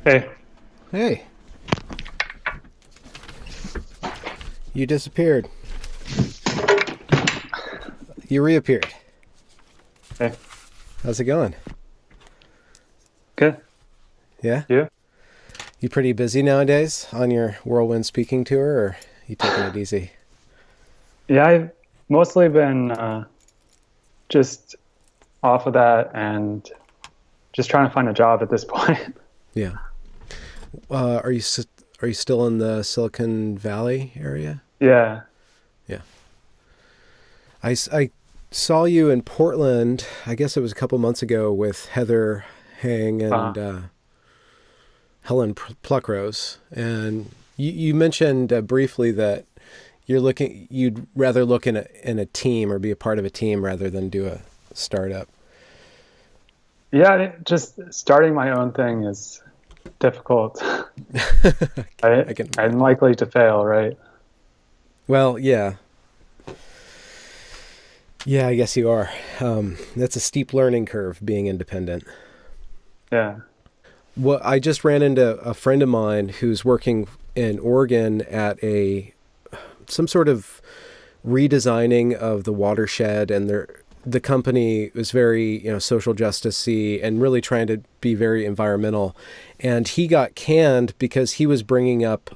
Hey, Hey, you disappeared. You reappeared. hey, How's it going? good. Yeah? You? You pretty busy nowadays on your whirlwind speaking tour, or you taking it easy? Yeah, I've mostly been just off of that and just trying to find a job at this point. Yeah. Are are you still in the Silicon Valley area? Yeah. Yeah. I saw you in Portland. I guess it was a couple months ago with Heather Hang Uh, and Helen Pluckrose, and you mentioned briefly that you'd rather look in a team or be a part of a team rather than do a startup. yeah, just starting my own thing is difficult. I I can I'm imagine. likely to fail, right? Well, yeah, yeah, I guess you are. That's a steep learning curve being independent. Yeah. Well, I just ran into a friend of mine who's working in Oregon at a some sort of redesigning of the watershed, and the company was very social justicey and really trying to be very environmental, and he got canned because he was bringing up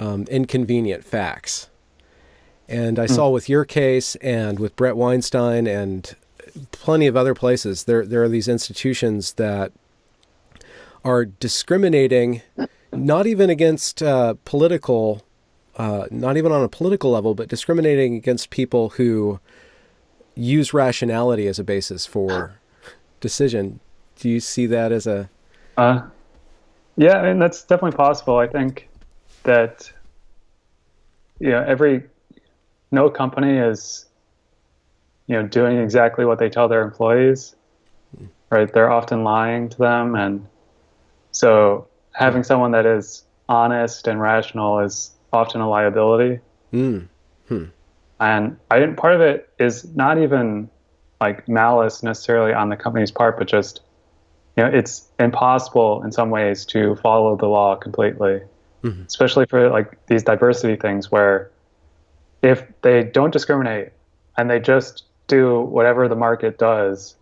inconvenient facts. And I Mm. saw with your case and with Brett Weinstein and plenty of other places, there are these institutions that are discriminating, not even against political, not even on a political level, but discriminating against people who use rationality as a basis for decision. Do you see that as a Uh, yeah, I mean that's definitely possible. I think that every no company is doing exactly what they tell their employees, right? They're often lying to them, and so huh? having someone that is honest and rational is often a liability. Mm. Hmm. And I think part of it is not even like malice necessarily on the company's part, but just, it's impossible in some ways to follow the law completely, Hmm. especially for like these diversity things where if they don't discriminate and they just do whatever the market does,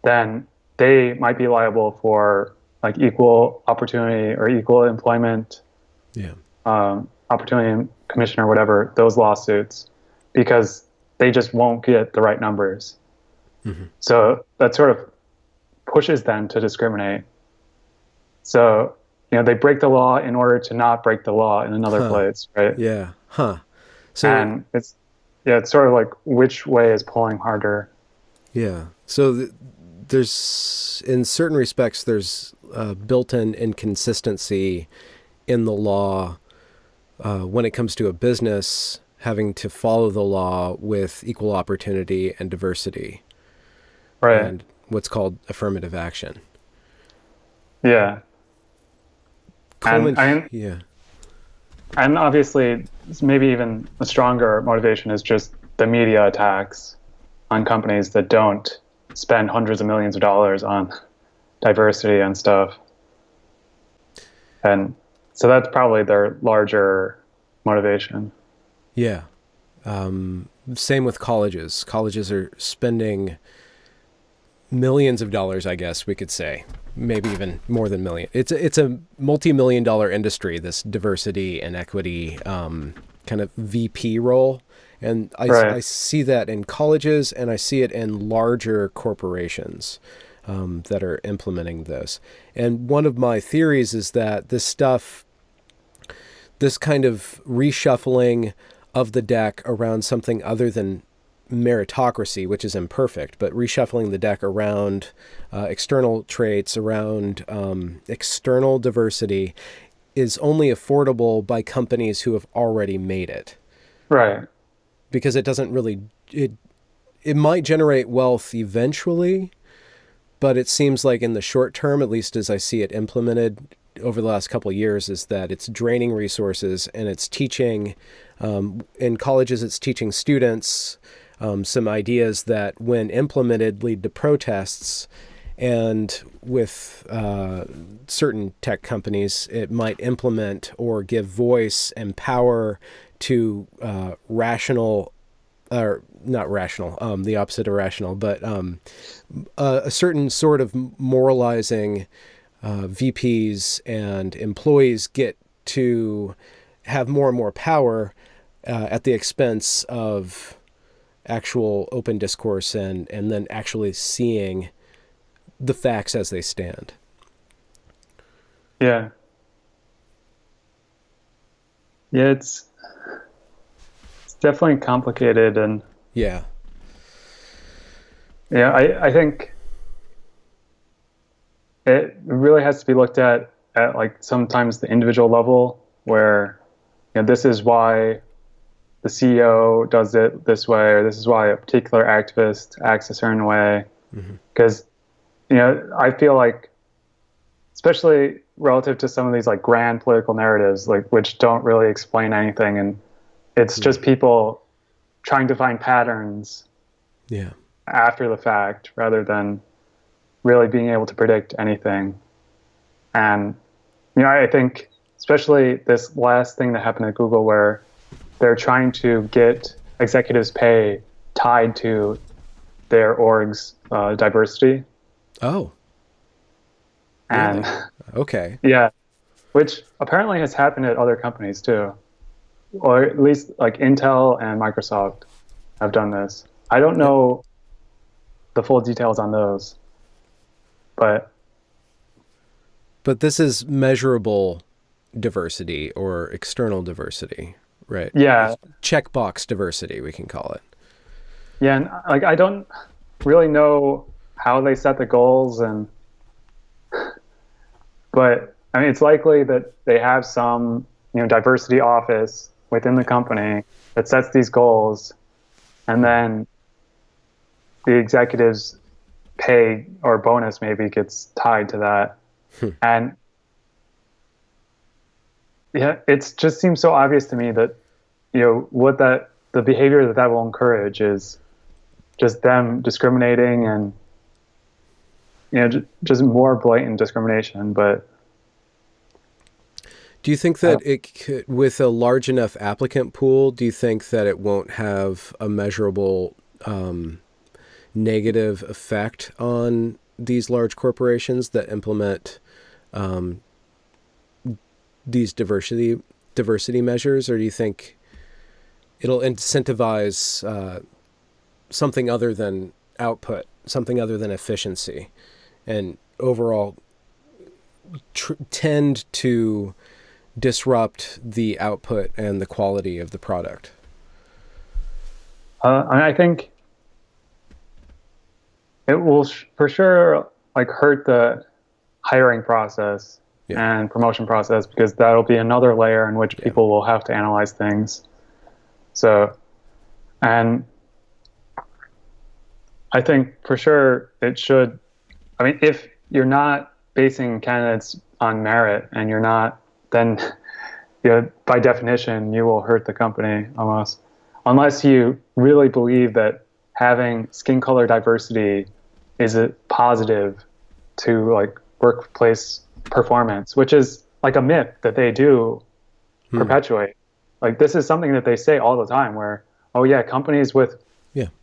then they might be liable for like equal opportunity or equal employment Yeah. opportunity commission or whatever, those lawsuits, because they just won't get the right numbers. Hmm. So that sort of pushes them to discriminate. So, they break the law in order to not break the law in another Huh. place, right? Yeah. Huh. So And yeah, it's sort of like which way is pulling harder. yeah. There's in certain respects there's built-in inconsistency in the law when it comes to a business having to follow the law with equal opportunity and diversity Right. and what's called affirmative action. Yeah. And Coleman, yeah, and obviously maybe even a stronger motivation is just the media attacks on companies that don't spend hundreds of millions of dollars on diversity and stuff. And so that's probably their larger motivation. yeah. Same with colleges. Colleges are spending millions of dollars, I guess we could say, maybe even more than million. It's a multi-million dollar industry. This diversity and equity kind of VP role, and Right. I see that in colleges, and I see it in larger corporations that are implementing this. And one of my theories is that this kind of reshuffling of the deck around something other than meritocracy, which is imperfect, but reshuffling the deck around external traits, around external diversity, is only affordable by companies who have already made it. Right. Because it doesn't really, it might generate wealth eventually, but it seems like in the short term, at least as I see it implemented over the last couple of years, is that it's draining resources and it's teaching in colleges, it's teaching students some ideas that when implemented lead to protests, And with certain tech companies, it might implement or give voice and power to rational, or not rational, the opposite of rational, but a certain sort of moralizing VPs and employees get to have more and more power at the expense of actual open discourse and then actually seeing the facts as they stand. Yeah. Yeah, it's definitely complicated, and Yeah. yeah, I think it really has to be looked at like sometimes the individual level where this is why the CEO does it this way, or this is why a particular activist acts a certain way. Because I feel like, especially relative to some of these like grand political narratives, like which don't really explain anything, and it's just people trying to find patterns Yeah. after the fact rather than really being able to predict anything. And I think especially this last thing that happened at Google, where they're trying to get executives' pay tied to their org's diversity. Oh, And really? Okay. yeah, which apparently has happened at other companies too, or at least like Intel and Microsoft have done this. I don't know the full details on those, but But this is measurable diversity or external diversity, right? yeah, Checkbox diversity, we can call it. yeah, and like I don't really know how they set the goals, but I mean it's likely that they have some diversity office within the company that sets these goals, and then the executives' pay or bonus maybe gets tied to that. And yeah, it just seems so obvious to me that what the behavior that will encourage is just them discriminating, and just more blatant discrimination. But do you think that it could, with a large enough applicant pool, do you think that it won't have a measurable negative effect on these large corporations that implement these diversity measures, or do you think it'll incentivize something other than output, something other than efficiency, and overall tend to disrupt the output and the quality of the product? I think it will for sure like hurt the hiring process and promotion process, because that'll be another layer in which people will have to analyze things. So, and I think for sure it should. I mean, if you're not basing candidates on merit and you're not, then by definition you will hurt the company almost, unless you really believe that having skin color diversity is a positive to like workplace performance, which is like a myth that they do perpetuate. Like this is something that they say all the time, where companies with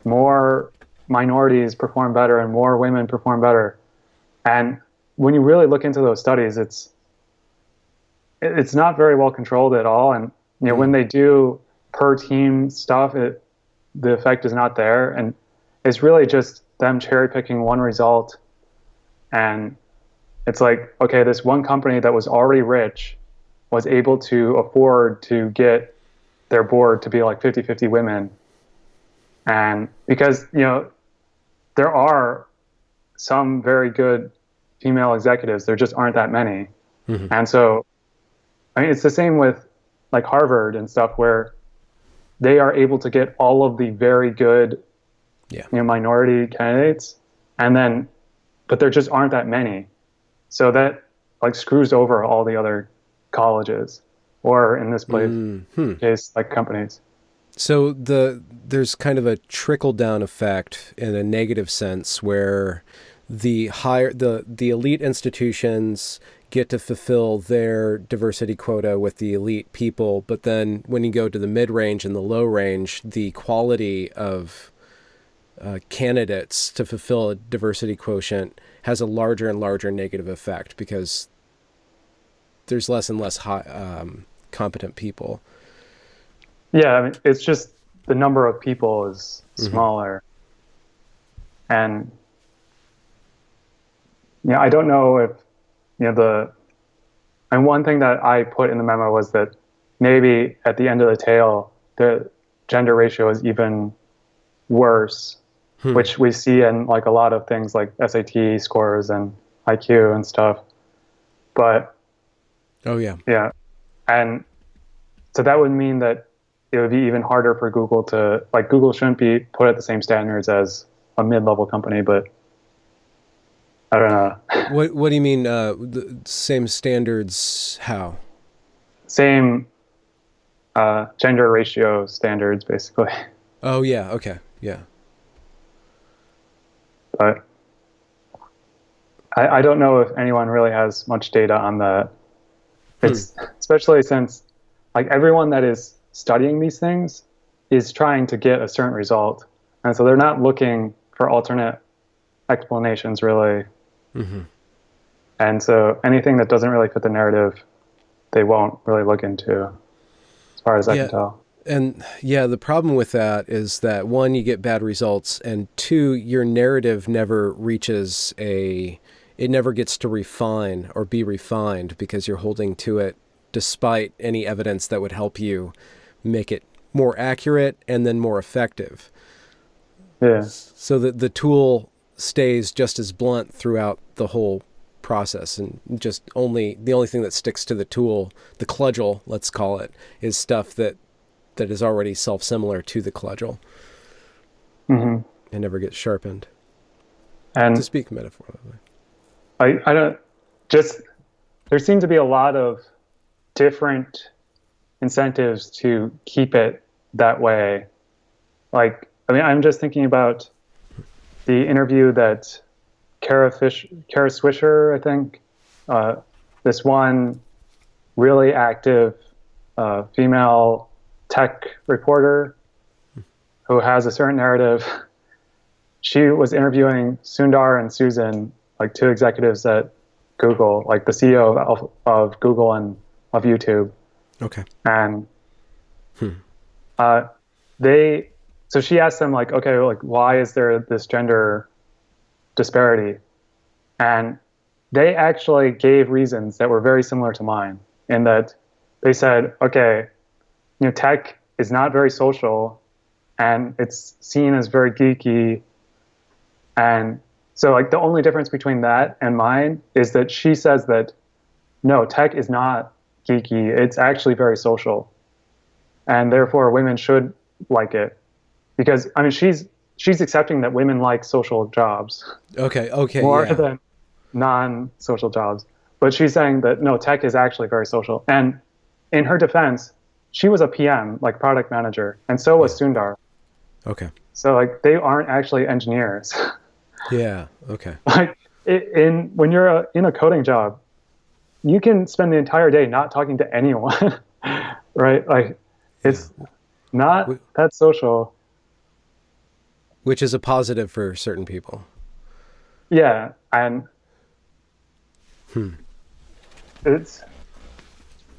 more minorities perform better and more women perform better. And when you really look into those studies, it's not very well controlled at all. And when they do per team stuff, the effect is not there, and it's really just them cherry picking one result. And it's like, okay, this one company that was already rich was able to afford to get their board to be like 50-50 women. And because there are some very good female executives, there just aren't that many. And so I mean, it's the same with like Harvard and stuff, where they are able to get all of the very good minority candidates, but there just aren't that many. So that like screws over all the other colleges, or in this case, like companies. So there's kind of a trickle down effect in a negative sense, where the elite institutions get to fulfill their diversity quota with the elite people, but then when you go to the mid range and the low range, the quality of candidates to fulfill a diversity quotient has a larger and larger negative effect because there's less and less competent people. Yeah, I mean, it's just the number of people is smaller. And I don't know if and one thing that I put in the memo was that maybe at the end of the tail, the gender ratio is even worse, which we see in like a lot of things like SAT scores and IQ and stuff. But yeah. And so that would mean that it would be even harder for Google to, like, Google shouldn't be put at the same standards as a mid-level company, but I don't know. What do you mean, the same standards? How? Same gender ratio standards, basically. Oh, yeah. Okay. Yeah. But I don't know if anyone really has much data on that. It's especially since, like, everyone that is studying these things is trying to get a certain result. And so they're not looking for alternate explanations, really. And so anything that doesn't really fit the narrative, they won't really look into, as far as I can tell. And yeah, the problem with that is that, one, you get bad results, and two, your narrative never reaches it never gets to refine or be refined because you're holding to it despite any evidence that would help you make it more accurate and then more effective. Yeah. So that the tool stays just as blunt throughout the whole process, and just the only thing that sticks to the tool, the cudgel, let's call it, is stuff that is already self-similar to the cudgel and never gets sharpened. And to speak metaphorically, I don't just, there seem to be a lot of different incentives to keep it that way. Like, I mean, I'm just thinking about the interview that Kara Swisher, I think, this one really active female tech reporter who has a certain narrative. She was interviewing Sundar and Susan, like two executives at Google, like the CEO of Google and of YouTube. Okay. And so she asked them, like, okay, like, why is there this gender disparity? And they actually gave reasons that were very similar to mine, in that they said, okay, tech is not very social and it's seen as very geeky. And so, like, the only difference between that and mine is that she says that, no, tech is not geeky. It's actually very social. And therefore women should like it. Because, I mean, she's accepting that women like social jobs. Okay. More than non-social jobs. But she's saying that, no, tech is actually very social. And in her defense, she was a PM, like product manager, and so was Sundar. Okay. So, like, they aren't actually engineers. Yeah. Okay. Like, when you're in a coding job, you can spend the entire day not talking to anyone, right? Like, it's not that social. Which is a positive for certain people. Yeah, and and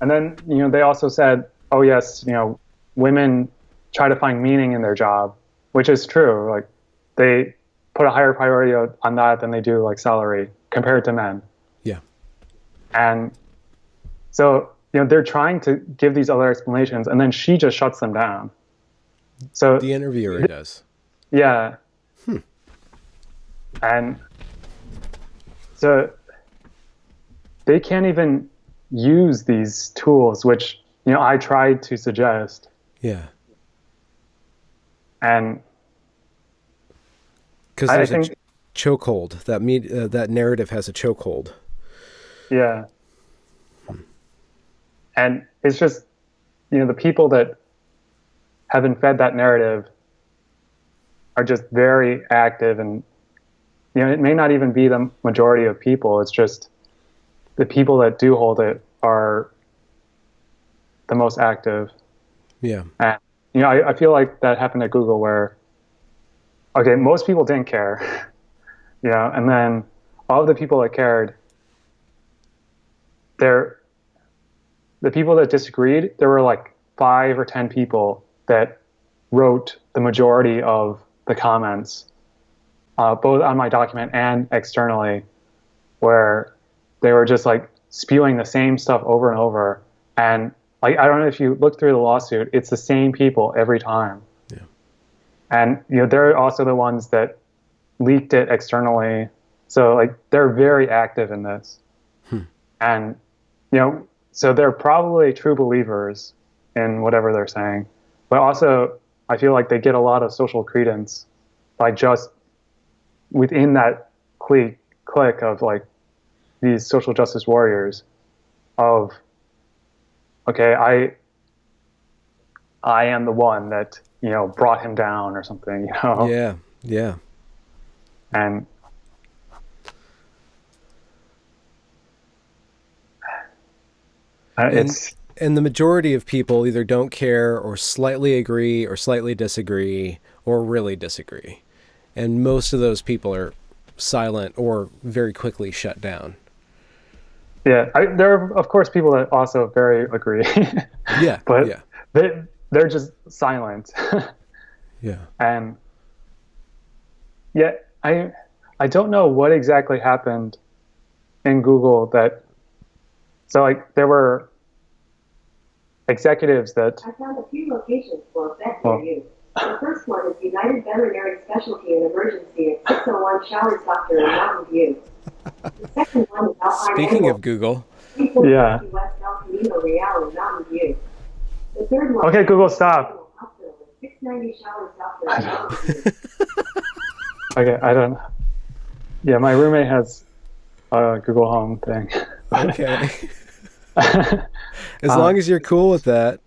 then they also said, oh yes, women try to find meaning in their job, which is true. Like, they put a higher priority on that than they do, like, salary compared to men. Yeah. And so they're trying to give these other explanations, and then she just shuts them down. So the interviewer does. Yeah. And so they can't even use these tools, which, I tried to suggest. Yeah. And because there's a chokehold. That narrative has a chokehold. Yeah. And it's just, the people that have been fed that narrative are just very active and it may not even be the majority of people. It's just the people that do hold it are the most active. Yeah. And I feel like that happened at Google where, okay, most people didn't care, and then all of the people that cared, they're the people that disagreed. There were like 5 or 10 people that wrote the majority of the comments, both on my document and externally, where they were just like spewing the same stuff over and over. And like, I don't know if you look through the lawsuit, it's the same people every time. Yeah. And they're also the ones that leaked it externally. So like they're very active in this. And so they're probably true believers in whatever they're saying. But also I feel like they get a lot of social credence by just within that clique of like these social justice warriors of, okay, I am the one that brought him down or something. Yeah. And it's and the majority of people either don't care or slightly agree or slightly disagree or really disagree. And most of those people are silent or very quickly shut down. Yeah, there are, of course, people that also very agree. Yeah, but yeah. they're just silent. Yeah. And yet, I don't know what exactly happened in Google that. So like there were executives that. I found a few locations for vet near you. The first one is United Veterinary Specialty and Emergency at 601 Showers Doctor in Mountain View. The second one is Alpine Speaking Animal, of Google. 340 Yeah. West El Camino Real in Mountain View. The third one Okay, is Google, stop. Hospital at 690 Showers Doctor in Mountain View. Okay, I don't. Yeah, my roommate has a Google Home thing. Okay. As long as you're cool with that.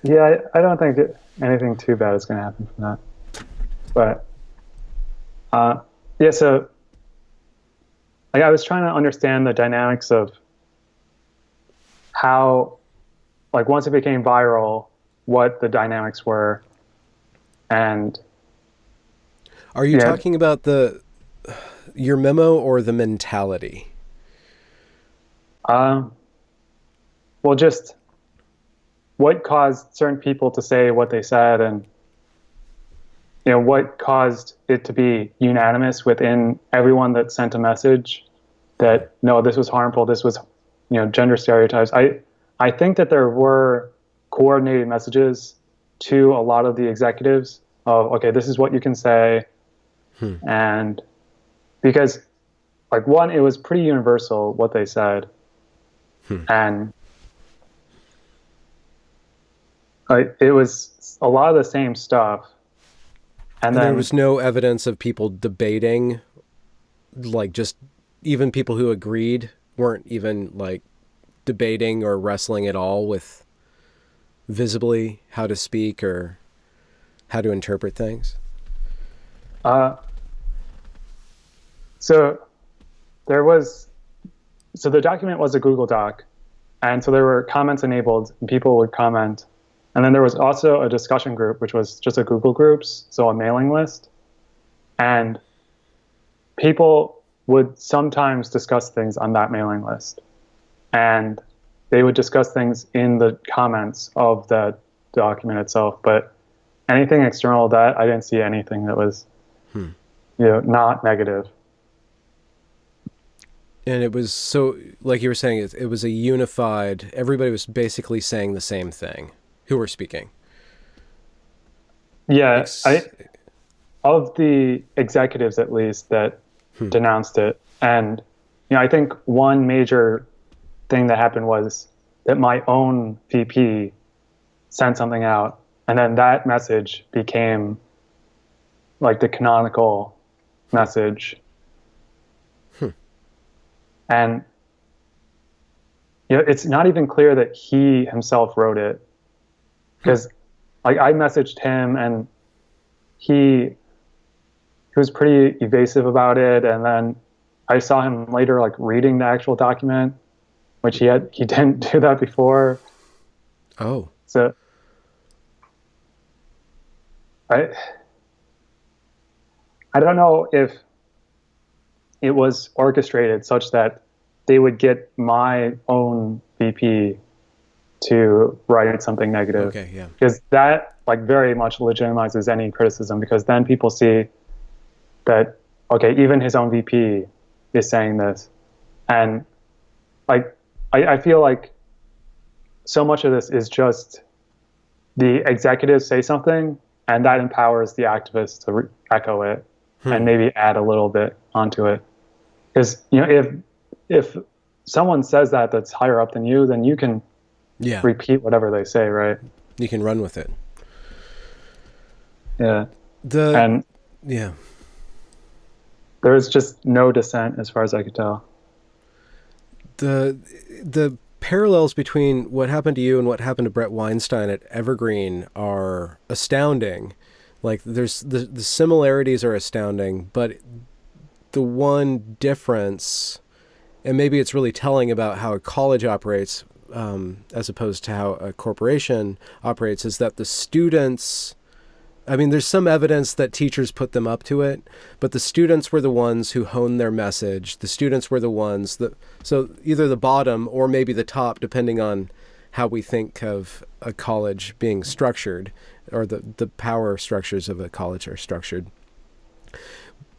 Yeah, I don't think anything too bad is going to happen from that. But yeah, so like I was trying to understand the dynamics of how, like once it became viral, what the dynamics were, and Are you talking about your memo or the mentality? Well, just what caused certain people to say what they said, and what caused it to be unanimous within everyone that sent a message that no, this was harmful, this was gender stereotypes. I think that there were coordinated messages to a lot of the executives of, okay, this is what you can say. And because like one, it was pretty universal what they said. And it was a lot of the same stuff. And then there was no evidence of people debating, like just even people who agreed weren't even like debating or wrestling at all with visibly how to speak or how to interpret things. So the document was a Google Doc, and so there were comments enabled, and people would comment. And then there was also a discussion group, which was just a Google Groups, so a mailing list. And people would sometimes discuss things on that mailing list. And they would discuss things in the comments of the document itself. But anything external to that, I didn't see anything that was not negative. And it was so, like you were saying, it was a unified, everybody was basically saying the same thing. Who were speaking? Yeah, of the executives at least that denounced it. And I think one major thing that happened was that my own VP sent something out, and then that message became like the canonical message. And it's not even clear that he himself wrote it, because like I messaged him and he was pretty evasive about it. And then I saw him later like reading the actual document, which he didn't do that before. Oh. So I don't know if it was orchestrated such that they would get my own VP to write something negative. Okay, yeah. Because that like very much legitimizes any criticism, because then people see that, okay, even his own VP is saying this. And like, I feel like so much of this is just the executives say something and that empowers the activists to echo it and maybe add a little bit onto it. Because, you know, if someone says that that's higher up than you, then you can repeat whatever they say, right? You can run with it. Yeah. There's just no dissent as far as I could tell. The parallels between what happened to you and what happened to Brett Weinstein at Evergreen are astounding. Like there's the similarities are astounding, but the one difference, and maybe it's really telling about how a college operates as opposed to how a corporation operates, is that the students, I mean, there's some evidence that teachers put them up to it, but the students were the ones who honed their message. The students were the ones that, so either the bottom or maybe the top, depending on how we think of a college being structured, or the power structures of a college are structured.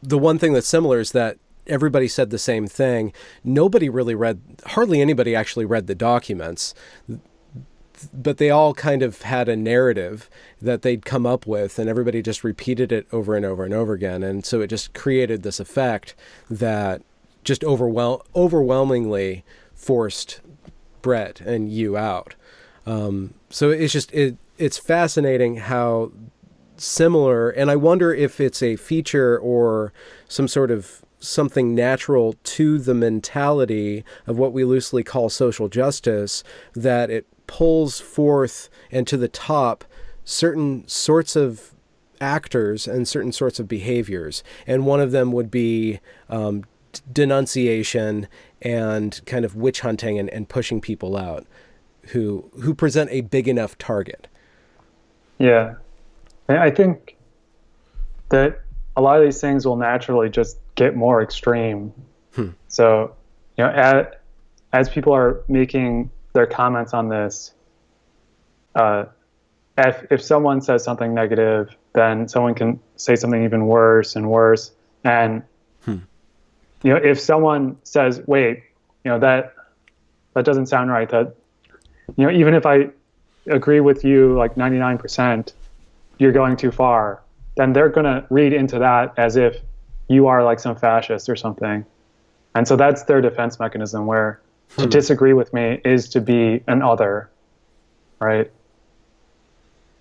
The one thing that's similar is that everybody said the same thing. Nobody really hardly anybody actually read the documents, but they all kind of had a narrative that they'd come up with, and everybody just repeated it over and over and over again. And so it just created this effect that just overwhelmingly forced Brett and you out. So it's fascinating how similar, and I wonder if it's a feature or some sort of something natural to the mentality of what we loosely call social justice, that it pulls forth and to the top certain sorts of actors and certain sorts of behaviors. And one of them would be denunciation and kind of witch hunting and pushing people out who present a big enough target. Yeah. I think that a lot of these things will naturally just get more extreme. So, you know, as people are making their comments on this, if someone says something negative, then someone can say something even worse and worse. And, you know, if someone says, wait, you know, that doesn't sound right, that, you know, even if I agree with you like 99%, you're going too far, then they're going to read into that as if you are like some fascist or something. And so that's their defense mechanism, where to disagree with me is to be an other, right?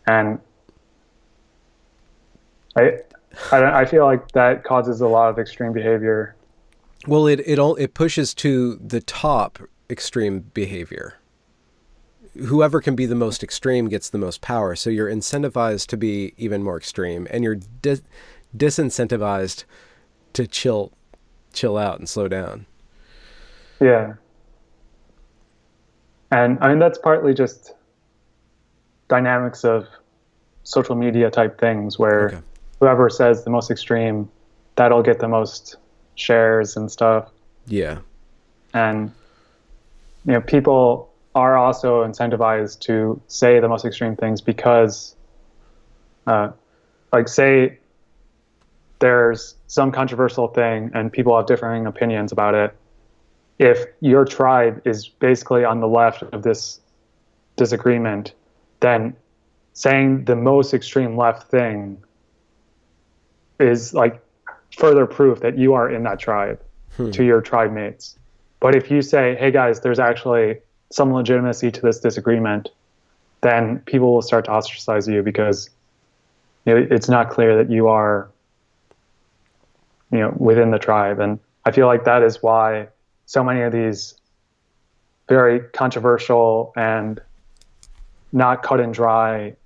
And I feel like that causes a lot of extreme behavior. Well, it pushes to the top extreme behavior. Whoever can be the most extreme gets the most power. So you're incentivized to be even more extreme, and you're disincentivized to chill out and slow down. Yeah. And I mean, that's partly just dynamics of social media type things, where whoever says the most extreme, that'll get the most shares and stuff. Yeah. And, you know, people are also incentivized to say the most extreme things because, like, say there's some controversial thing and people have differing opinions about it. If your tribe is basically on the left of this disagreement, then saying the most extreme left thing is like further proof that you are in that tribe to your tribe mates. But if you say, hey guys, there's actually some legitimacy to this disagreement, then people will start to ostracize you because, you know, it's not clear that you are, you know, within the tribe. And I feel like that is why so many of these very controversial and not cut and dry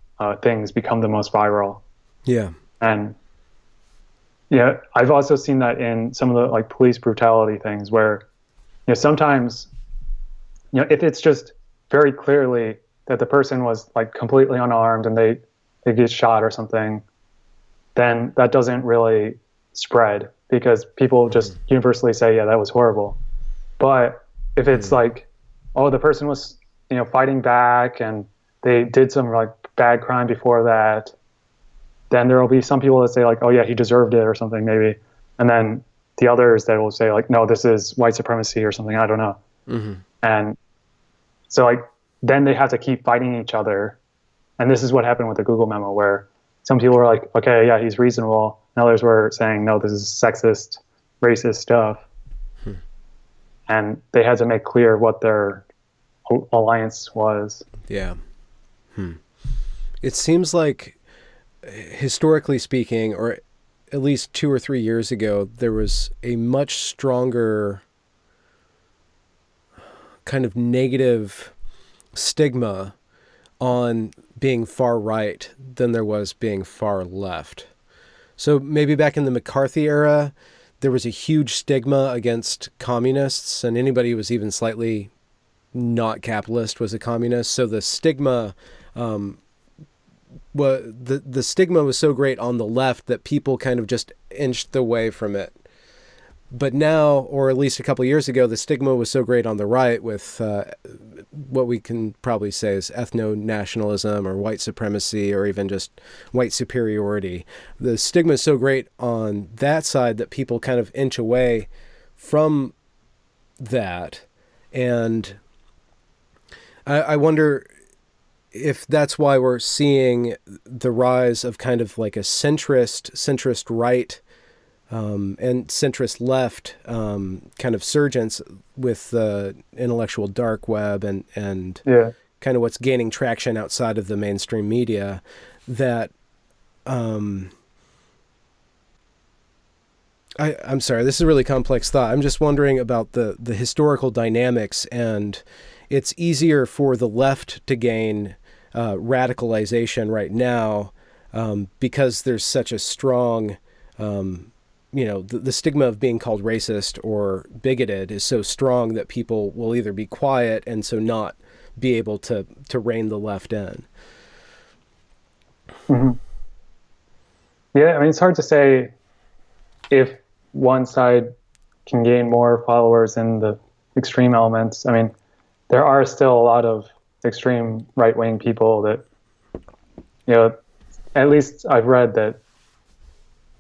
things become the most viral. Yeah. And Yeah, I've also seen that in some of the like police brutality things where, sometimes, if it's just very clearly that the person was like completely unarmed and they get shot or something, then that doesn't really spread because people just universally say, yeah, that was horrible. But if it's like, oh, the person was, fighting back and they did some like bad crime before that, then there will be some people that say like, oh yeah, he deserved it or something maybe. And then the others that will say like, no, this is white supremacy or something. I don't know. And so like, then they have to keep fighting each other. And this is what happened with the Google memo where some people were like, okay, yeah, he's reasonable. And others were saying, no, this is sexist, racist stuff. And they had to make clear what their alliance was. Yeah. It seems like, historically speaking, or at least 2 or 3 years ago, there was a much stronger kind of negative stigma on being far right than there was being far left. So maybe back in the McCarthy era, there was a huge stigma against communists, and anybody who was even slightly not capitalist was a communist. So the stigma, the stigma was so great on the left that people kind of just inched away from it. But now, or at least a couple of years ago, the stigma was so great on the right with what we can probably say is ethno-nationalism or white supremacy or even just white superiority. The stigma is so great on that side that people kind of inch away from that. And I wonder if that's why we're seeing the rise of kind of like a centrist right and centrist left kind of surgence with the intellectual dark web and kind of what's gaining traction outside of the mainstream media, that I'm sorry, this is a really complex thought. I'm just wondering about the historical dynamics, and it's easier for the left to gain radicalization right now because there's such a strong the stigma of being called racist or bigoted is so strong that people will either be quiet and so not be able to rein the left in. Yeah, I mean, it's hard to say if one side can gain more followers in the extreme elements. I mean, there are still a lot of extreme right-wing people that, at least I've read that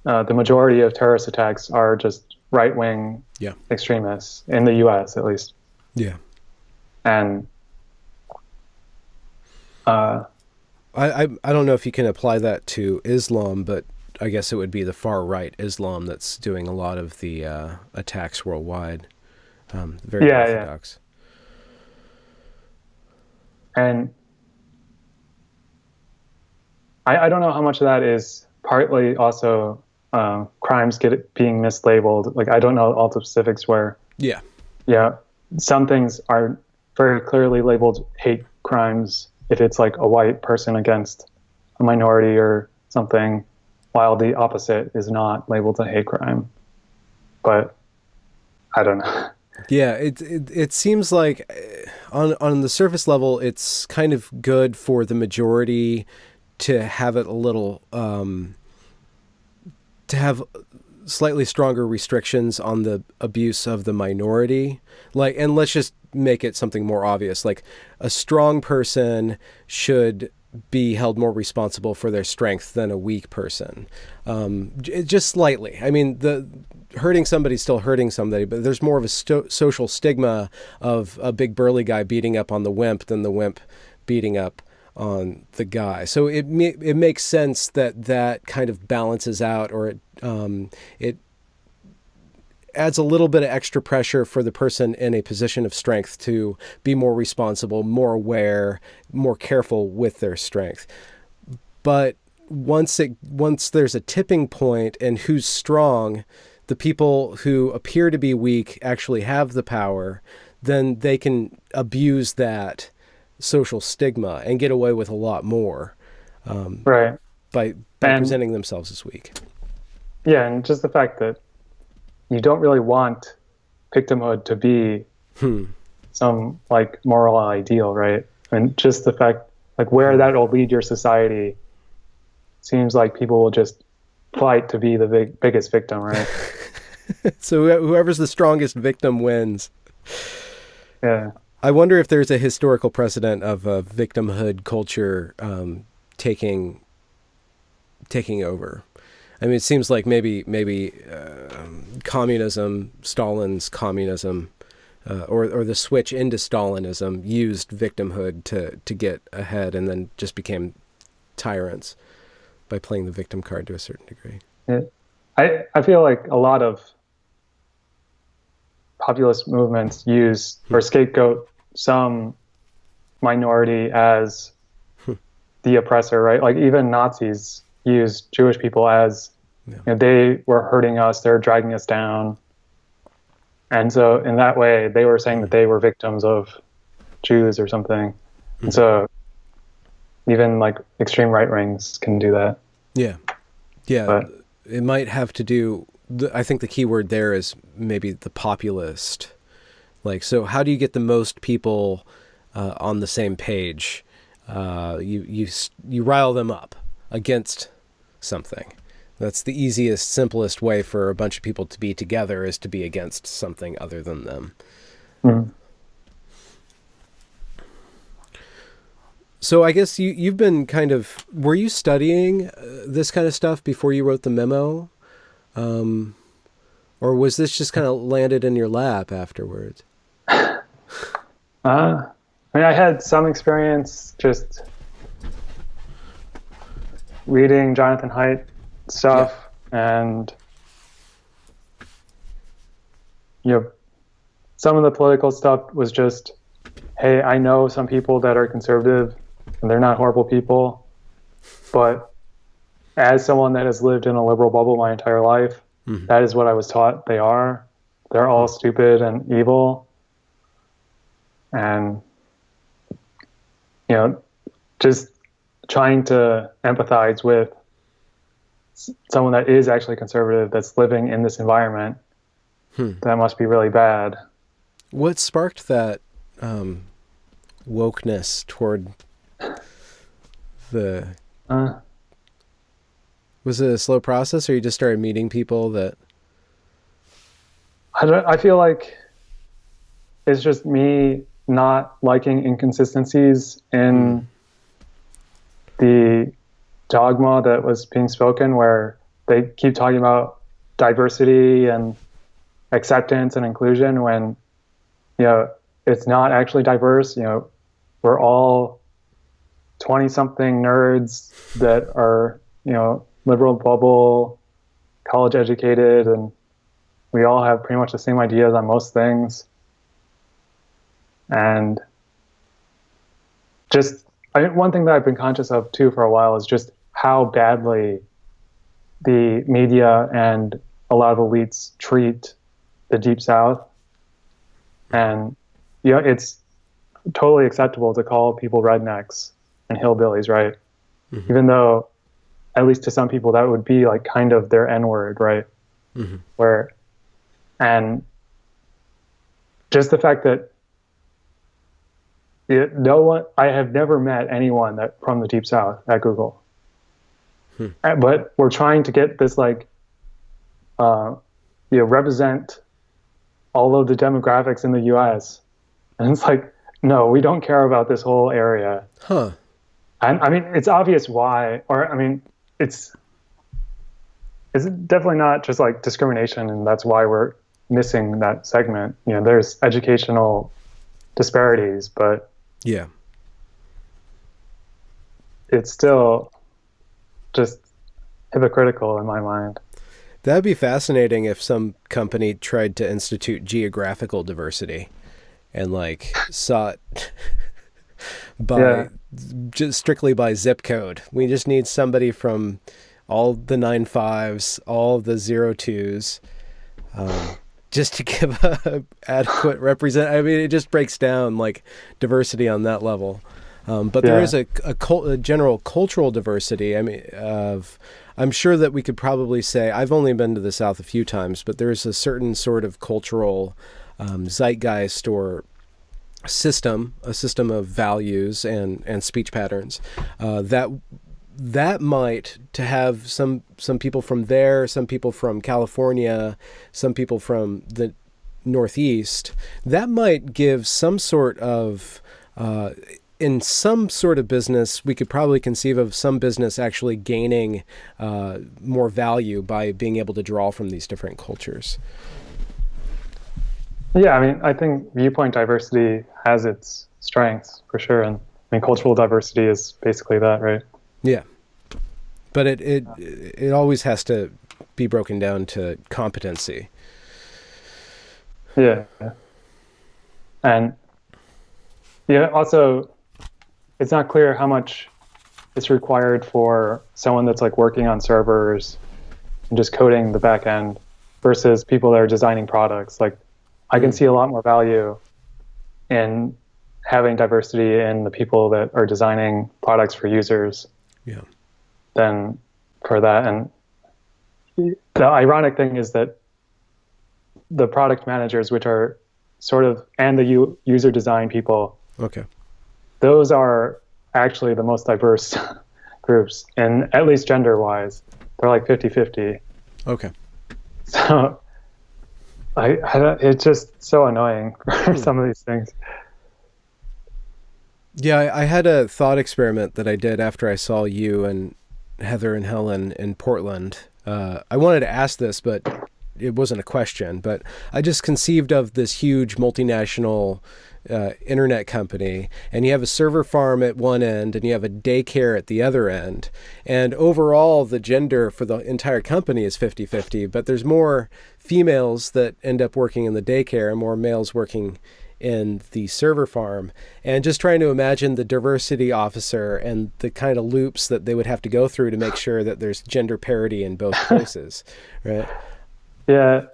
the majority of terrorist attacks are just right-wing extremists in the U.S. at least. Yeah. And I don't know if you can apply that to Islam, but I guess it would be the far right Islam that's doing a lot of the attacks worldwide. Very orthodox. Yeah. And I don't know how much of that is partly also crimes being mislabeled. Like, I don't know all the specifics where some things are very clearly labeled hate crimes if it's like a white person against a minority or something, while the opposite is not labeled a hate crime. But I don't know. Yeah, it seems like on the surface level, it's kind of good for the majority to have it a little to have slightly stronger restrictions on the abuse of the minority. Like, and let's just make it something more obvious. Like, a strong person should be held more responsible for their strength than a weak person. Just slightly. I mean, the hurting somebody's still hurting somebody, but there's more of a social stigma of a big burly guy beating up on the wimp than the wimp beating up on the guy. So it makes sense that kind of balances out, or it adds a little bit of extra pressure for the person in a position of strength to be more responsible, more aware, more careful with their strength. But once there's a tipping point and who's strong, the people who appear to be weak actually have the power, then they can abuse that social stigma and get away with a lot more by presenting themselves as weak. yeah, and just the fact that you don't really want victimhood to be some like moral ideal, right? And just the fact like where that will lead your society seems like people will just fight to be the biggest victim, right? So whoever's the strongest victim wins. Yeah. I wonder if there's a historical precedent of a victimhood culture taking over. I mean, it seems like maybe communism, Stalin's communism, or the switch into Stalinism used victimhood to get ahead, and then just became tyrants by playing the victim card to a certain degree. Yeah. I feel like a lot of populist movements use or scapegoat some minority as the oppressor, right? Like even Nazis used Jewish people as they were hurting us, they're dragging us down. And so in that way, they were saying that they were victims of Jews or something. And so even like extreme right wings can do that. Yeah. But it might have to do, I think the key word there is maybe the populist. Like, so how do you get the most people on the same page? You rile them up against something. That's the easiest, simplest way for a bunch of people to be together, is to be against something other than them. Mm-hmm. So I guess you've been kind of, were you studying this kind of stuff before you wrote the memo? Or was this just kind of landed in your lap afterwards? I mean, I had some experience just reading Jonathan Haidt stuff, and some of the political stuff was just, hey, I know some people that are conservative and they're not horrible people, but as someone that has lived in a liberal bubble my entire life, that is what I was taught they are. They're all stupid and evil. And just trying to empathize with someone that is actually conservative, that's living in this environment, that must be really bad. What sparked that wokeness toward the... was it a slow process, or you just started meeting people that... I feel like it's just me not liking inconsistencies in the dogma that was being spoken, where they keep talking about diversity and acceptance and inclusion when it's not actually diverse. We're all 20-something nerds that are liberal bubble, college educated, and we all have pretty much the same ideas on most things. And just one thing that I've been conscious of too for a while is just how badly the media and a lot of elites treat the Deep South. And it's totally acceptable to call people rednecks and hillbillies, right? Even though, at least to some people, that would be like kind of their N-word, right? And just the fact that I have never met anyone that from the Deep South at Google, but we're trying to get this represent all of the demographics in the U.S. And it's like, no, we don't care about this whole area. And I mean, it's obvious why, or I mean, it's definitely not just like discrimination, and that's why we're missing that segment. There's educational disparities, but it's still just hypocritical in my mind. That'd be fascinating if some company tried to institute geographical diversity and sought just strictly by zip code. We just need somebody from all the 9-5s, all the 0-2s, just to give a adequate represent. I mean, it just breaks down diversity on that level. But there is a general cultural diversity. I mean, I'm sure that we could probably say, I've only been to the South a few times, but there's a certain sort of cultural zeitgeist or a system of values and speech patterns that might, to have some people from there, some people from California, some people from the Northeast, that might give some sort of in some sort of business, we could probably conceive of some business actually gaining more value by being able to draw from these different cultures. Yeah, I mean, I think viewpoint diversity has its strengths for sure, and I mean, cultural diversity is basically that, right? Yeah, but it always has to be broken down to competency. Yeah, and yeah, also, it's not clear how much it's required for someone that's like working on servers and just coding the back end versus people that are designing products. Like, I can see a lot more value in having diversity in the people that are designing products for users than for that. And the ironic thing is that the product managers, which are sort of, and the user design people, those are actually the most diverse groups, and at least gender-wise, they're like 50-50. Okay. So it's just so annoying for some of these things. Yeah, I had a thought experiment that I did after I saw you and Heather and Helen in Portland. I wanted to ask this, but it wasn't a question. But I just conceived of this huge multinational internet company, and you have a server farm at one end and you have a daycare at the other end. And overall, the gender for the entire company is 50-50, but there's more females that end up working in the daycare and more males working in the server farm. And just trying to imagine the diversity officer and the kind of loops that they would have to go through to make sure that there's gender parity in both places, right? Yeah.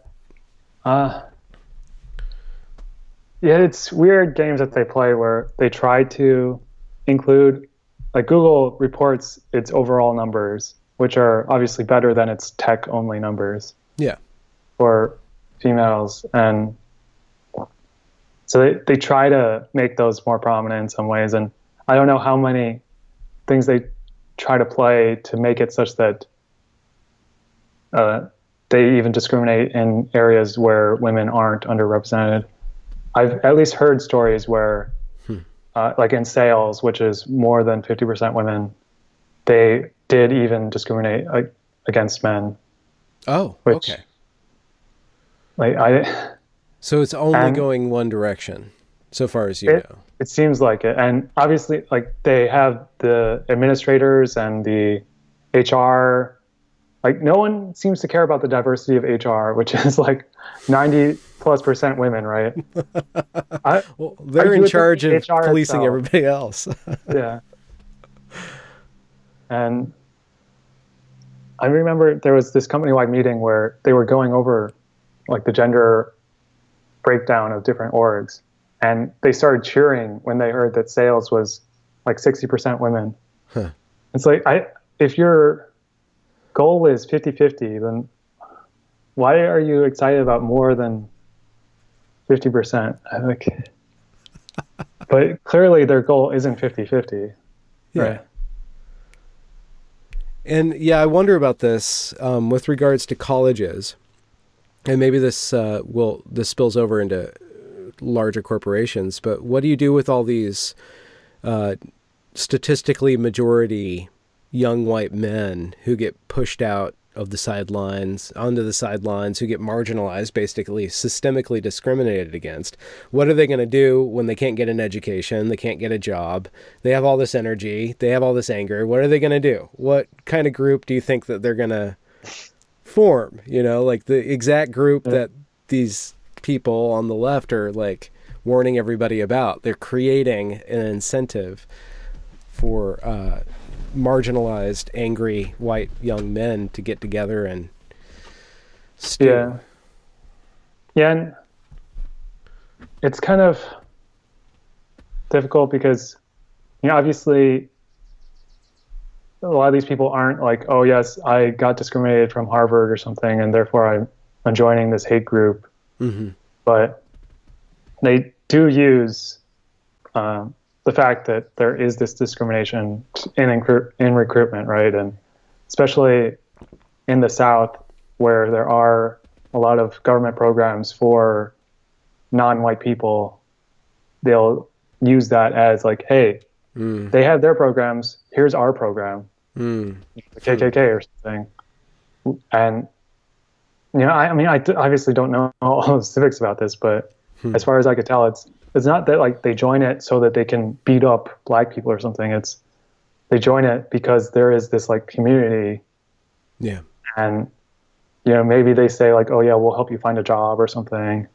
Yeah, it's weird games that they play where they try to include, like Google reports its overall numbers, which are obviously better than its tech-only numbers. Yeah. For females. And so they try to make those more prominent in some ways. And I don't know how many things they try to play to make it such that they even discriminate in areas where women aren't underrepresented. I've at least heard stories where, like in sales, which is more than 50% women, they did even discriminate against men. Oh, which, okay. Like so it's only going one direction, so far as you know. It seems like it, and obviously, like they have the administrators and the HR. Like no one seems to care about the diversity of HR, which is like 90+% women, right? Well, they're in charge of HR policing itself. everybody else. Yeah. And I remember there was this company-wide meeting where they were going over like the gender breakdown of different orgs, and they started cheering when they heard that sales was like 60% women. Huh. It's like, if your goal is 50-50, then why are you excited about more than 50%? But clearly their goal isn't 50-50. Yeah. Right? And yeah, I wonder about this with regards to colleges, and maybe this spills over into larger corporations. But what do you do with all these statistically majority young white men who get pushed out of the sidelines, onto the sidelines, who get marginalized, basically systemically discriminated against? What are they going to do when they can't get an education, they can't get a job, they have all this energy, they have all this anger? What are they going to do? What kind of group do you think that they're going to form? You know, like the exact group that these people on the left are like warning everybody about. They're creating an incentive for marginalized, angry, white young men to get together and stew. Yeah, and it's kind of difficult because, you know, obviously a lot of these people aren't like, oh yes, I got discriminated from Harvard or something, and therefore I'm joining this hate group. Mm-hmm. But they do use the fact that there is this discrimination in recruitment, right? And especially in the South, where there are a lot of government programs for non-white people, they'll use that as like, hey, they have their programs, here's our program, the KKK or something. And, I mean, I obviously don't know all the specifics about this, but as far as I could tell, it's not that like they join it so that they can beat up black people or something. It's they join it because there is this like community. Yeah. And, maybe they say like, oh yeah, we'll help you find a job or something,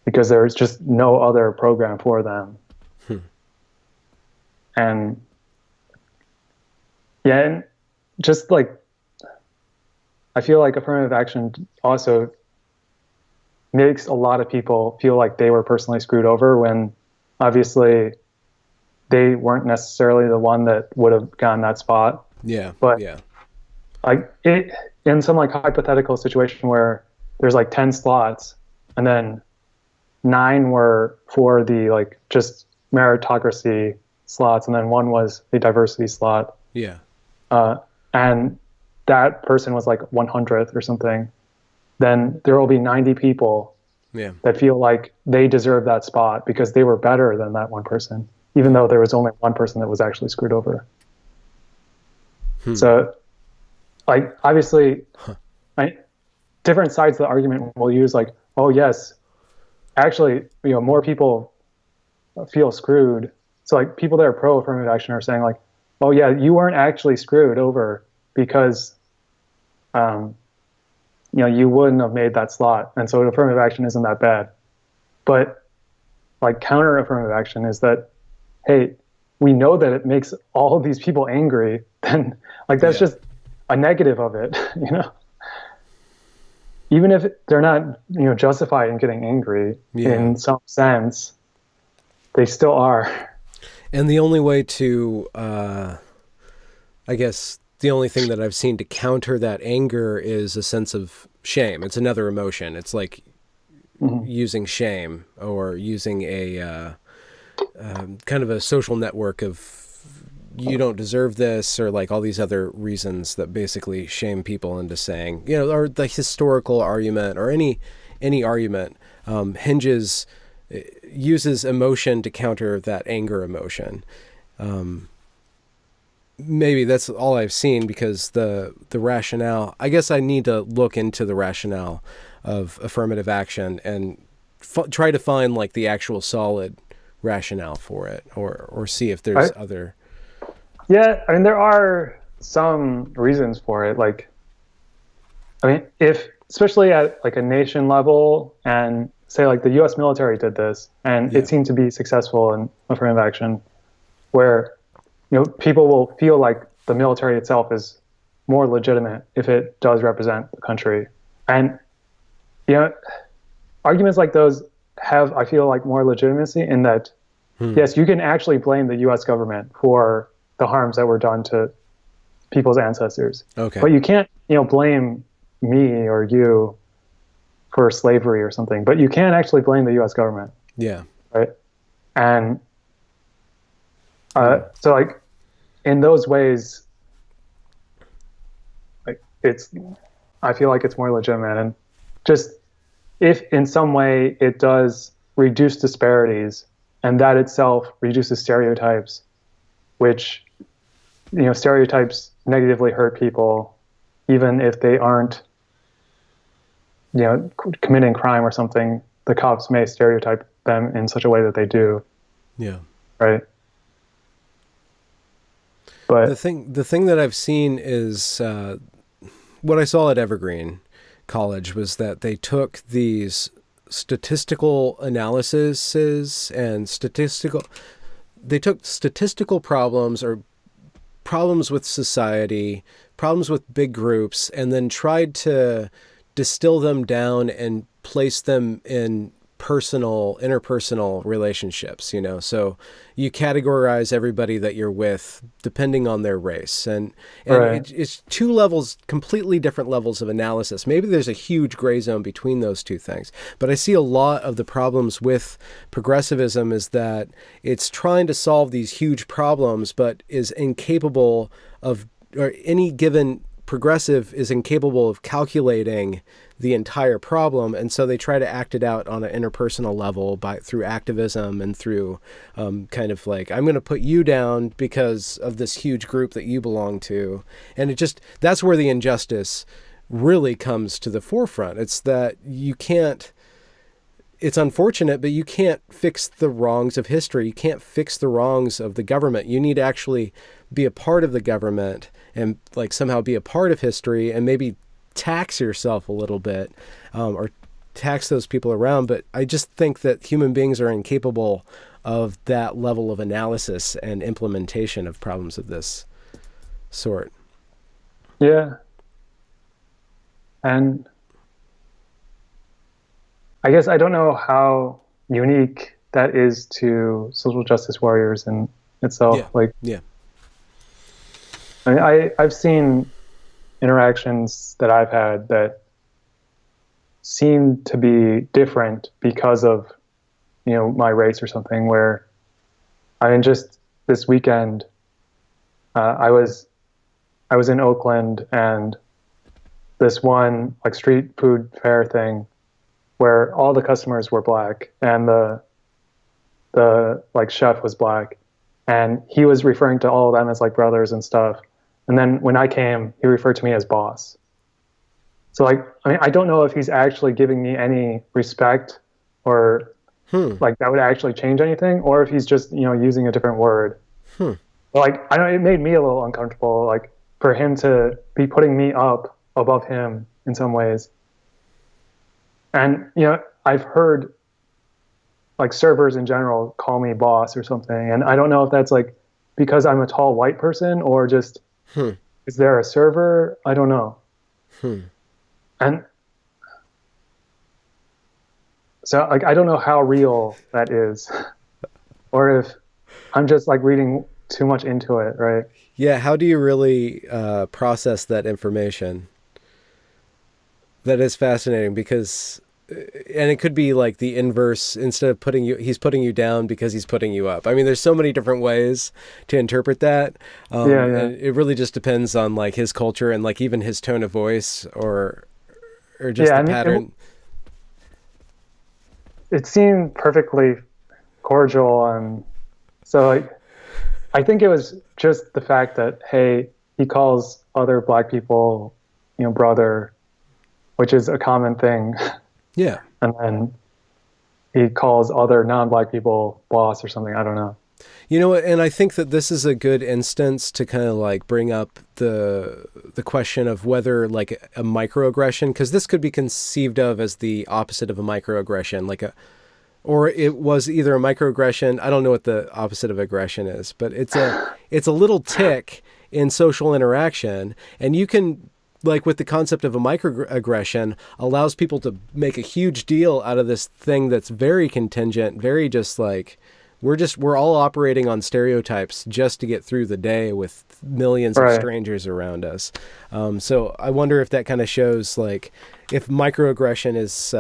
because there's just no other program for them. And yeah, and just like, I feel like affirmative action also makes a lot of people feel like they were personally screwed over, when obviously they weren't necessarily the one that would have gotten that spot. Yeah. But yeah. like in some like hypothetical situation where there's like 10 slots and then 9 were for the like just meritocracy slots, and then 1 was a diversity slot. Yeah. And that person was like 100th or something, then there will be 90 people that feel like they deserve that spot because they were better than that one person, even though there was only one person that was actually screwed over. So like, obviously, different sides of the argument will use like, oh yes, actually, more people feel screwed. So like, people that are pro affirmative action are saying like, oh yeah, you weren't actually screwed over because, you wouldn't have made that slot. And so affirmative action isn't that bad. But like, counter affirmative action is that, hey, we know that it makes all of these people angry. Then like, that's just a negative of it, even if they're not, justified in getting angry in some sense, they still are. And the only way to, I guess, the only thing that I've seen to counter that anger is a sense of shame. It's another emotion. It's like using shame or using a kind of a social network of you don't deserve this, or like all these other reasons that basically shame people into saying, or the historical argument or any argument uses emotion to counter that anger emotion. Maybe that's all I've seen, because the rationale, I guess I need to look into the rationale of affirmative action and try to find like the actual solid rationale for it, or see if there's other. Yeah, I mean, there are some reasons for it. Like, I mean, especially at like a nation level, and say like the U.S. military did this, and it seemed to be successful in affirmative action, where people will feel like the military itself is more legitimate if it does represent the country. And arguments like those have, I feel like, more legitimacy in that yes, you can actually blame the U.S. government for the harms that were done to people's ancestors. Okay. But you can't, blame me or you for slavery or something. But you can actually blame the U.S. government. Yeah. Right. And so, like, in those ways, like, I feel like it's more legitimate. And just if in some way it does reduce disparities, and that itself reduces stereotypes, which, stereotypes negatively hurt people, even if they aren't, committing crime or something. The cops may stereotype them in such a way that they do. Yeah. Right. But the thing that I've seen is what I saw at Evergreen College was that they took these statistical analyses and statistical problems, or problems with society, problems with big groups, and then tried to distill them down and place them in interpersonal relationships, so you categorize everybody that you're with depending on their race, and Right. it's two levels, completely different levels of analysis. Maybe there's a huge gray zone between those two things, but I see a lot of the problems with progressivism is that it's trying to solve these huge problems but is incapable of, or any given progressive is incapable of calculating the entire problem, and so they try to act it out on an interpersonal level through activism and through kind of like, I'm going to put you down because of this huge group that you belong to, and that's where the injustice really comes to the forefront. It's that you can't. It's unfortunate, but you can't fix the wrongs of history. You can't fix the wrongs of the government. You need to actually be a part of the government and like somehow be a part of history and maybe tax yourself a little bit, or tax those people around. But I just think that human beings are incapable of that level of analysis and implementation of problems of this sort. Yeah. And I guess I don't know how unique that is to social justice warriors in itself. Yeah. Like, Yeah. I mean, I've seen interactions that I've had that seem to be different because of, my race or something, where, I mean, just this weekend, I was in Oakland, and this one like street food fair thing where all the customers were black and the like chef was black, and he was referring to all of them as like brothers and stuff. And then when I came, he referred to me as boss. So like, I mean, I don't know if he's actually giving me any respect or like that would actually change anything, or if he's just, using a different word. But like, I know it made me a little uncomfortable, like for him to be putting me up above him in some ways. And, I've heard like servers in general call me boss or something. And I don't know if that's like because I'm a tall white person or just, is there a server? I don't know. And so like, I don't know how real that is, or if I'm just like reading too much into it. Right. Yeah. How do you really process that information? That is fascinating because, and it could be like the inverse. Instead of he's putting you down because he's putting you up. I mean, there's so many different ways to interpret that. Yeah. And it really just depends on like his culture and like even his tone of voice or just the pattern. It seemed perfectly cordial. And so like, I think it was just the fact that, hey, he calls other black people, brother, which is a common thing. Yeah. And then he calls other non-black people boss or something. I don't know. And I think that this is a good instance to kind of like bring up the question of whether like a microaggression, because this could be conceived of as the opposite of a microaggression, or it was either a microaggression. I don't know what the opposite of aggression is, but it's a little tick in social interaction, and you can, like with the concept of a microaggression, allows people to make a huge deal out of this thing that's very contingent, very just like, we're all operating on stereotypes just to get through the day with millions of strangers around us. So I wonder if that kind of shows like if microaggression is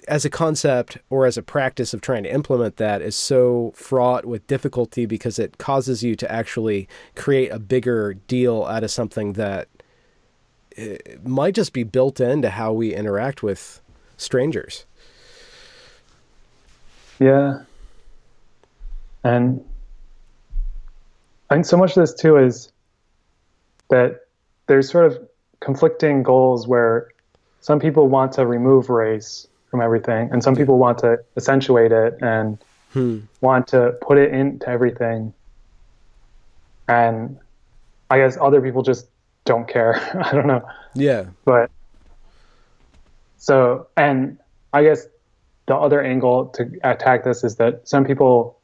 as a concept or as a practice of trying to implement that is so fraught with difficulty because it causes you to actually create a bigger deal out of something that might just be built into how we interact with strangers. Yeah. And so much of this too is that there's sort of conflicting goals where some people want to remove race from everything, and some people want to accentuate it and want to put it into everything. And I guess other people just don't care. I don't know. Yeah. But so, and I guess the other angle to attack this is that some people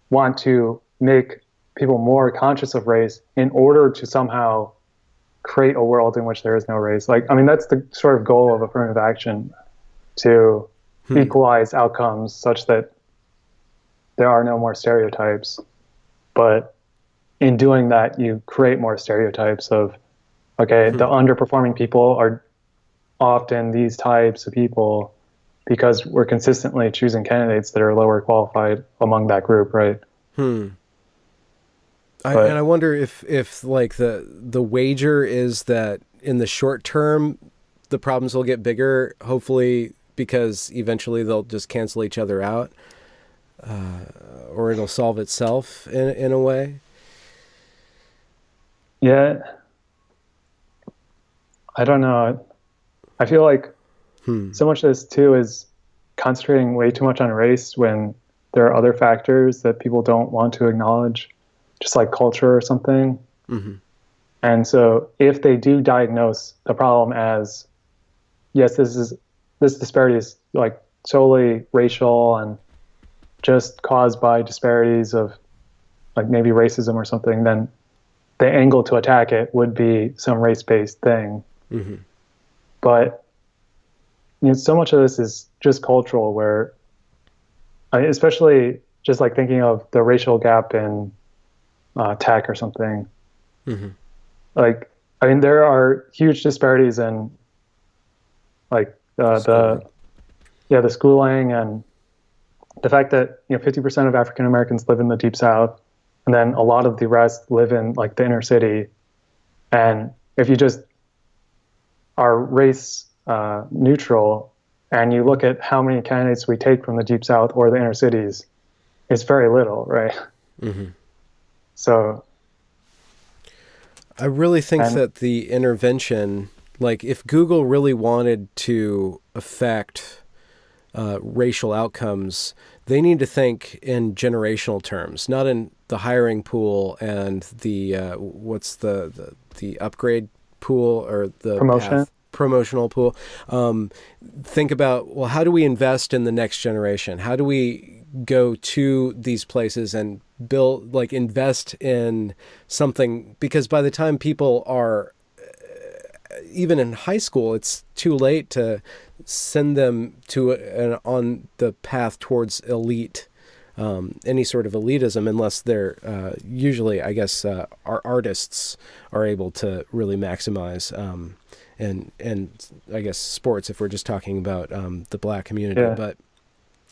want to make people more conscious of race in order to somehow create a world in which there is no race. Like, I mean, that's the sort of goal of affirmative action. to equalize outcomes such that there are no more stereotypes. But in doing that, you create more stereotypes of, okay, the underperforming people are often these types of people because we're consistently choosing candidates that are lower qualified among that group, right? And I wonder if like the wager is that in the short term, the problems will get bigger, hopefully, because eventually they'll just cancel each other out, or it'll solve itself in a way. Yeah. I don't know. I feel like so much of this too is concentrating way too much on race when there are other factors that people don't want to acknowledge, just like culture or something. And so if they do diagnose the problem as, yes, this disparity is like solely racial and just caused by disparities of like maybe racism or something, then the angle to attack it would be some race-based thing. But so much of this is just cultural, where especially just like thinking of the racial gap in tech or something. Like, I mean, there are huge disparities in like the schooling, and the fact that 50% of African Americans live in the Deep South, and then a lot of the rest live in like the inner city. And if you just are race neutral and you look at how many candidates we take from the Deep South or the inner cities, it's very little, right? So I really think that the intervention, like if Google really wanted to affect racial outcomes, they need to think in generational terms, not in the hiring pool and the what's the upgrade pool or the promotional pool. Think about, well, how do we invest in the next generation? How do we go to these places and build, like invest in something? Because by the time people are even in high school, it's too late to send them to on the path towards elite, any sort of elitism, unless they're usually, I guess, our artists are able to really maximize, and I guess sports, if we're just talking about the Black community. But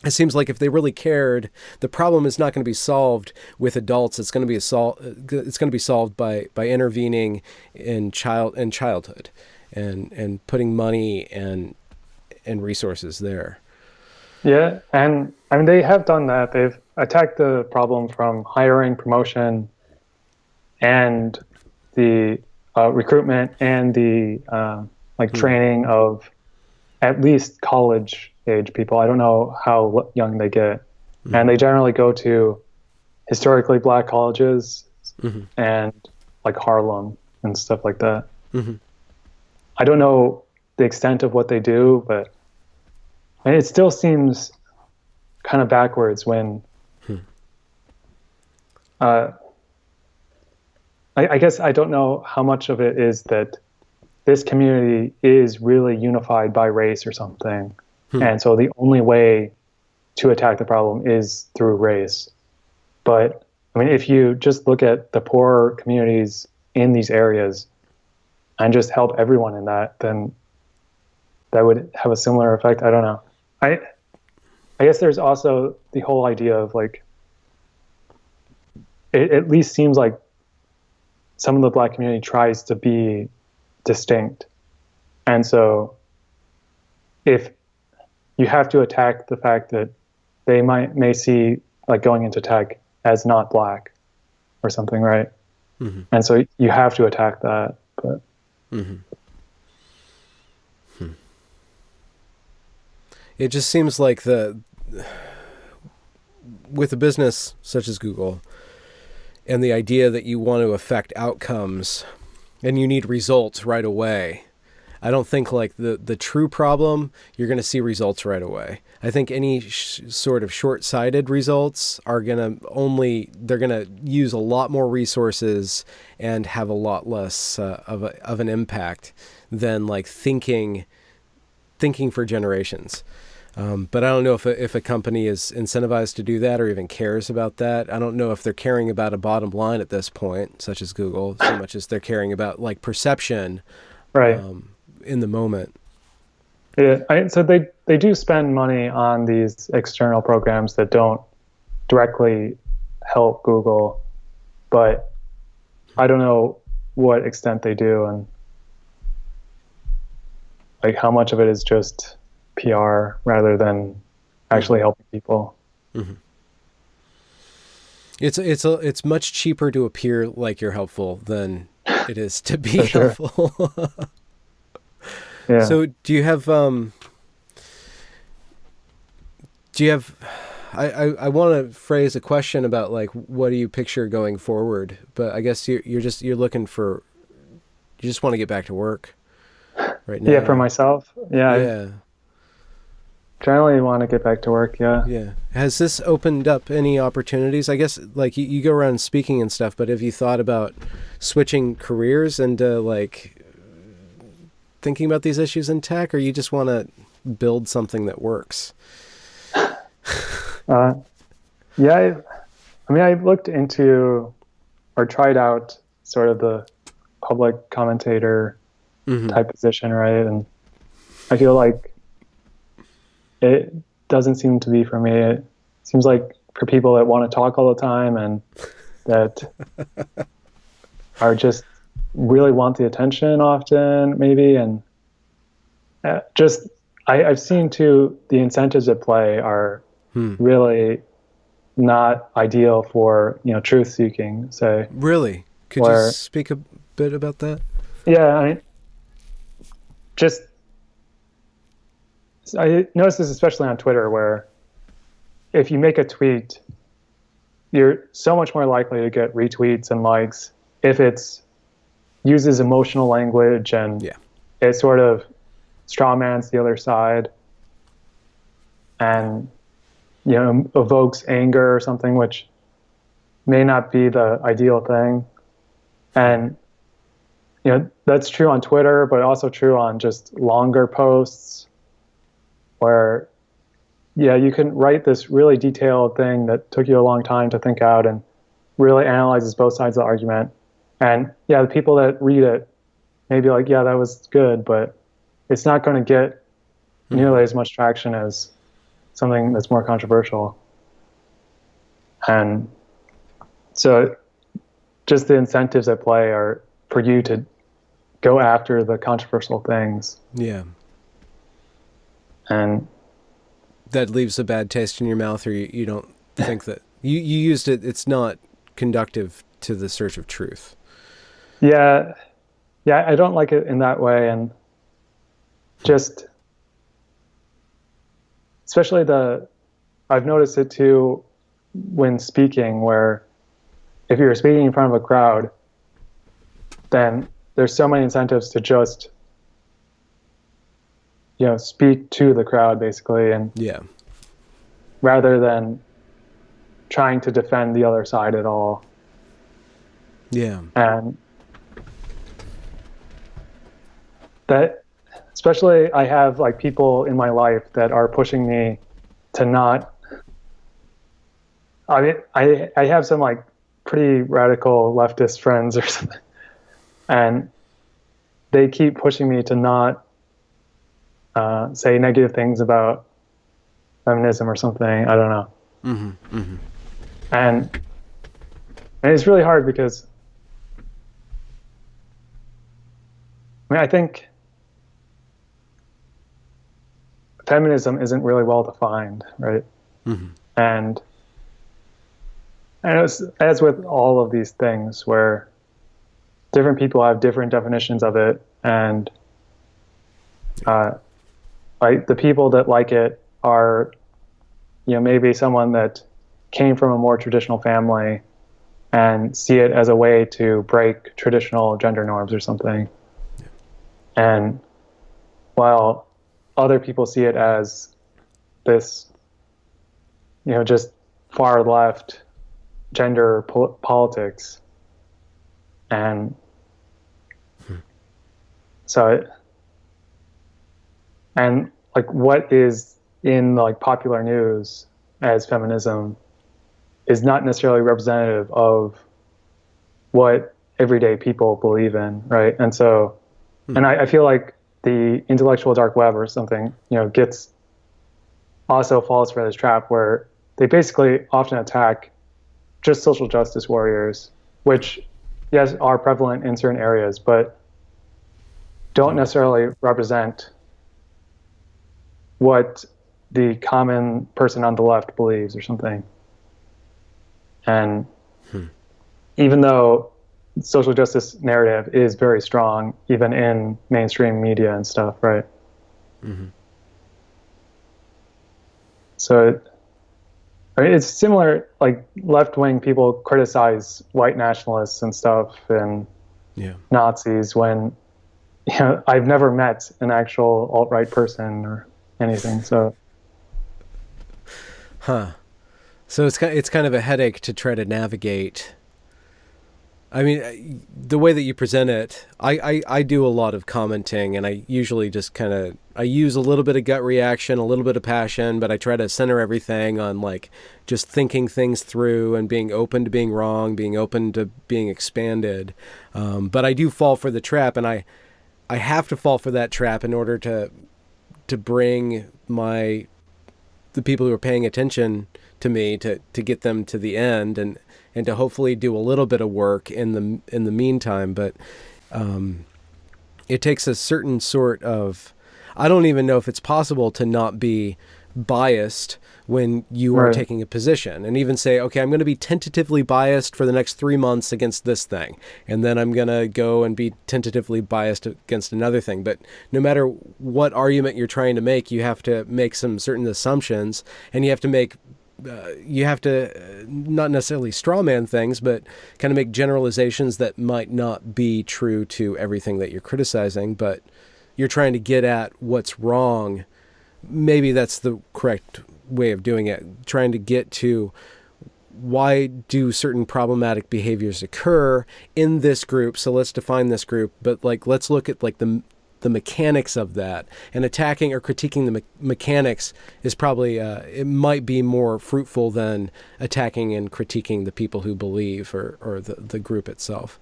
it seems like if they really cared, the problem is not going to be solved with adults. It's going to be solved by intervening in childhood, and putting money and resources there. Yeah, and I mean, they have done that. They've attacked the problem from hiring, promotion, and the recruitment and the training of at least college age people. I don't know how young they get. And they generally go to historically Black colleges and like Harlem and stuff like that. I don't know the extent of what they do, but it still seems kind of backwards when I guess I don't know how much of it is that this community is really unified by race or something. And so the only way to attack the problem is through race. But I mean, if you just look at the poorer communities in these areas and just help everyone in that, then that would have a similar effect. I don't know. I guess there's also the whole idea of like, it at least seems like some of the Black community tries to be distinct. And so if you have to attack the fact that they may see like going into tech as not Black or something, right? And so you have to attack that. But it just seems like with a business such as Google and the idea that you want to affect outcomes and you need results right away, I don't think like the true problem, you're going to see results right away. I think any sort of short-sighted results are they're going to use a lot more resources and have a lot less of an impact than like thinking thinking for generations. But I don't know if a company is incentivized to do that or even cares about that. I don't know if they're caring about a bottom line at this point, such as Google, so much as they're caring about like perception, Right. In the moment. Yeah. So they do spend money on these external programs that don't directly help Google, but I don't know what extent they do and like how much of it is just PR rather than actually helping people. Mm-hmm. It's much cheaper to appear like you're helpful than it is to be helpful. Yeah. So do you have I want to phrase a question about like what do you picture going forward, but I guess you're looking for, you just want to get back to work right now. Yeah, for myself. Yeah. Yeah. I generally want to get back to work. Yeah. Yeah. Has this opened up any opportunities? I guess like you go around speaking and stuff, but have you thought about switching careers and like thinking about these issues in tech, or you just want to build something that works? Yeah, I mean, I looked into or tried out sort of the public commentator type position, right? And I feel like it doesn't seem to be for me. It seems like for people that want to talk all the time and that are just really want the attention often, maybe. And just, I've seen too, the incentives at play are really not ideal for, truth seeking, say. Really? Could you speak a bit about that? Yeah, I mean, I notice this especially on Twitter, where if you make a tweet, you're so much more likely to get retweets and likes if it's uses emotional language and it sort of strawmans the other side and evokes anger or something, which may not be the ideal thing. And that's true on Twitter, but also true on just longer posts where you can write this really detailed thing that took you a long time to think out and really analyzes both sides of the argument. And the people that read it may be like, that was good, but it's not going to get nearly as much traction as something that's more controversial. And so just the incentives at play are for you to go after the controversial things. Yeah. And that leaves a bad taste in your mouth, or you don't think that you used it. It's not conductive to the search of truth. Yeah. I don't like it in that way. And just, especially I've noticed it too when speaking, where if you're speaking in front of a crowd, then there's so many incentives to just, speak to the crowd basically. And rather than trying to defend the other side at all. Yeah. And that, especially I have like people in my life that are pushing me to not, I mean, I have some like pretty radical leftist friends or something, and they keep pushing me to not say negative things about feminism or something. I don't know. And it's really hard because I think feminism isn't really well defined, right? And as with all of these things where different people have different definitions of it, and like the people that like it are, maybe someone that came from a more traditional family and see it as a way to break traditional gender norms or something. And while other people see it as this, just far left gender politics. And so and like what is in like popular news as feminism is not necessarily representative of what everyday people believe in, right? And so, and I feel like the intellectual dark web or something, gets also falls for this trap where they basically often attack just social justice warriors, which, yes, are prevalent in certain areas, but don't necessarily represent what the common person on the left believes or something. And even though social justice narrative is very strong, even in mainstream media and stuff, right? Mm-hmm. So it's similar, like left-wing people criticize white nationalists and stuff and Nazis when, I've never met an actual alt-right person or anything, so. So it's kind of a headache to try to navigate. I mean, the way that you present it, I do a lot of commenting, and I usually just I use a little bit of gut reaction, a little bit of passion, but I try to center everything on like just thinking things through and being open to being wrong, being open to being expanded. But I do fall for the trap, and I have to fall for that trap in order to bring the people who are paying attention to me to get them to the end and to hopefully do a little bit of work in the meantime. But it takes a certain sort of, I don't even know if it's possible to not be biased when you are taking a position and even say, okay, I'm going to be tentatively biased for the next 3 months against this thing. And then I'm going to go and be tentatively biased against another thing. But no matter what argument you're trying to make, you have to make some certain assumptions, and you have to not necessarily straw man things, but kind of make generalizations that might not be true to everything that you're criticizing, but you're trying to get at what's wrong. Maybe that's the correct way of doing it, trying to get to why do certain problematic behaviors occur in this group. So let's define this group, but like, let's look at like the mechanics of that, and attacking or critiquing the mechanics is probably, it might be more fruitful than attacking and critiquing the people who believe or the group itself.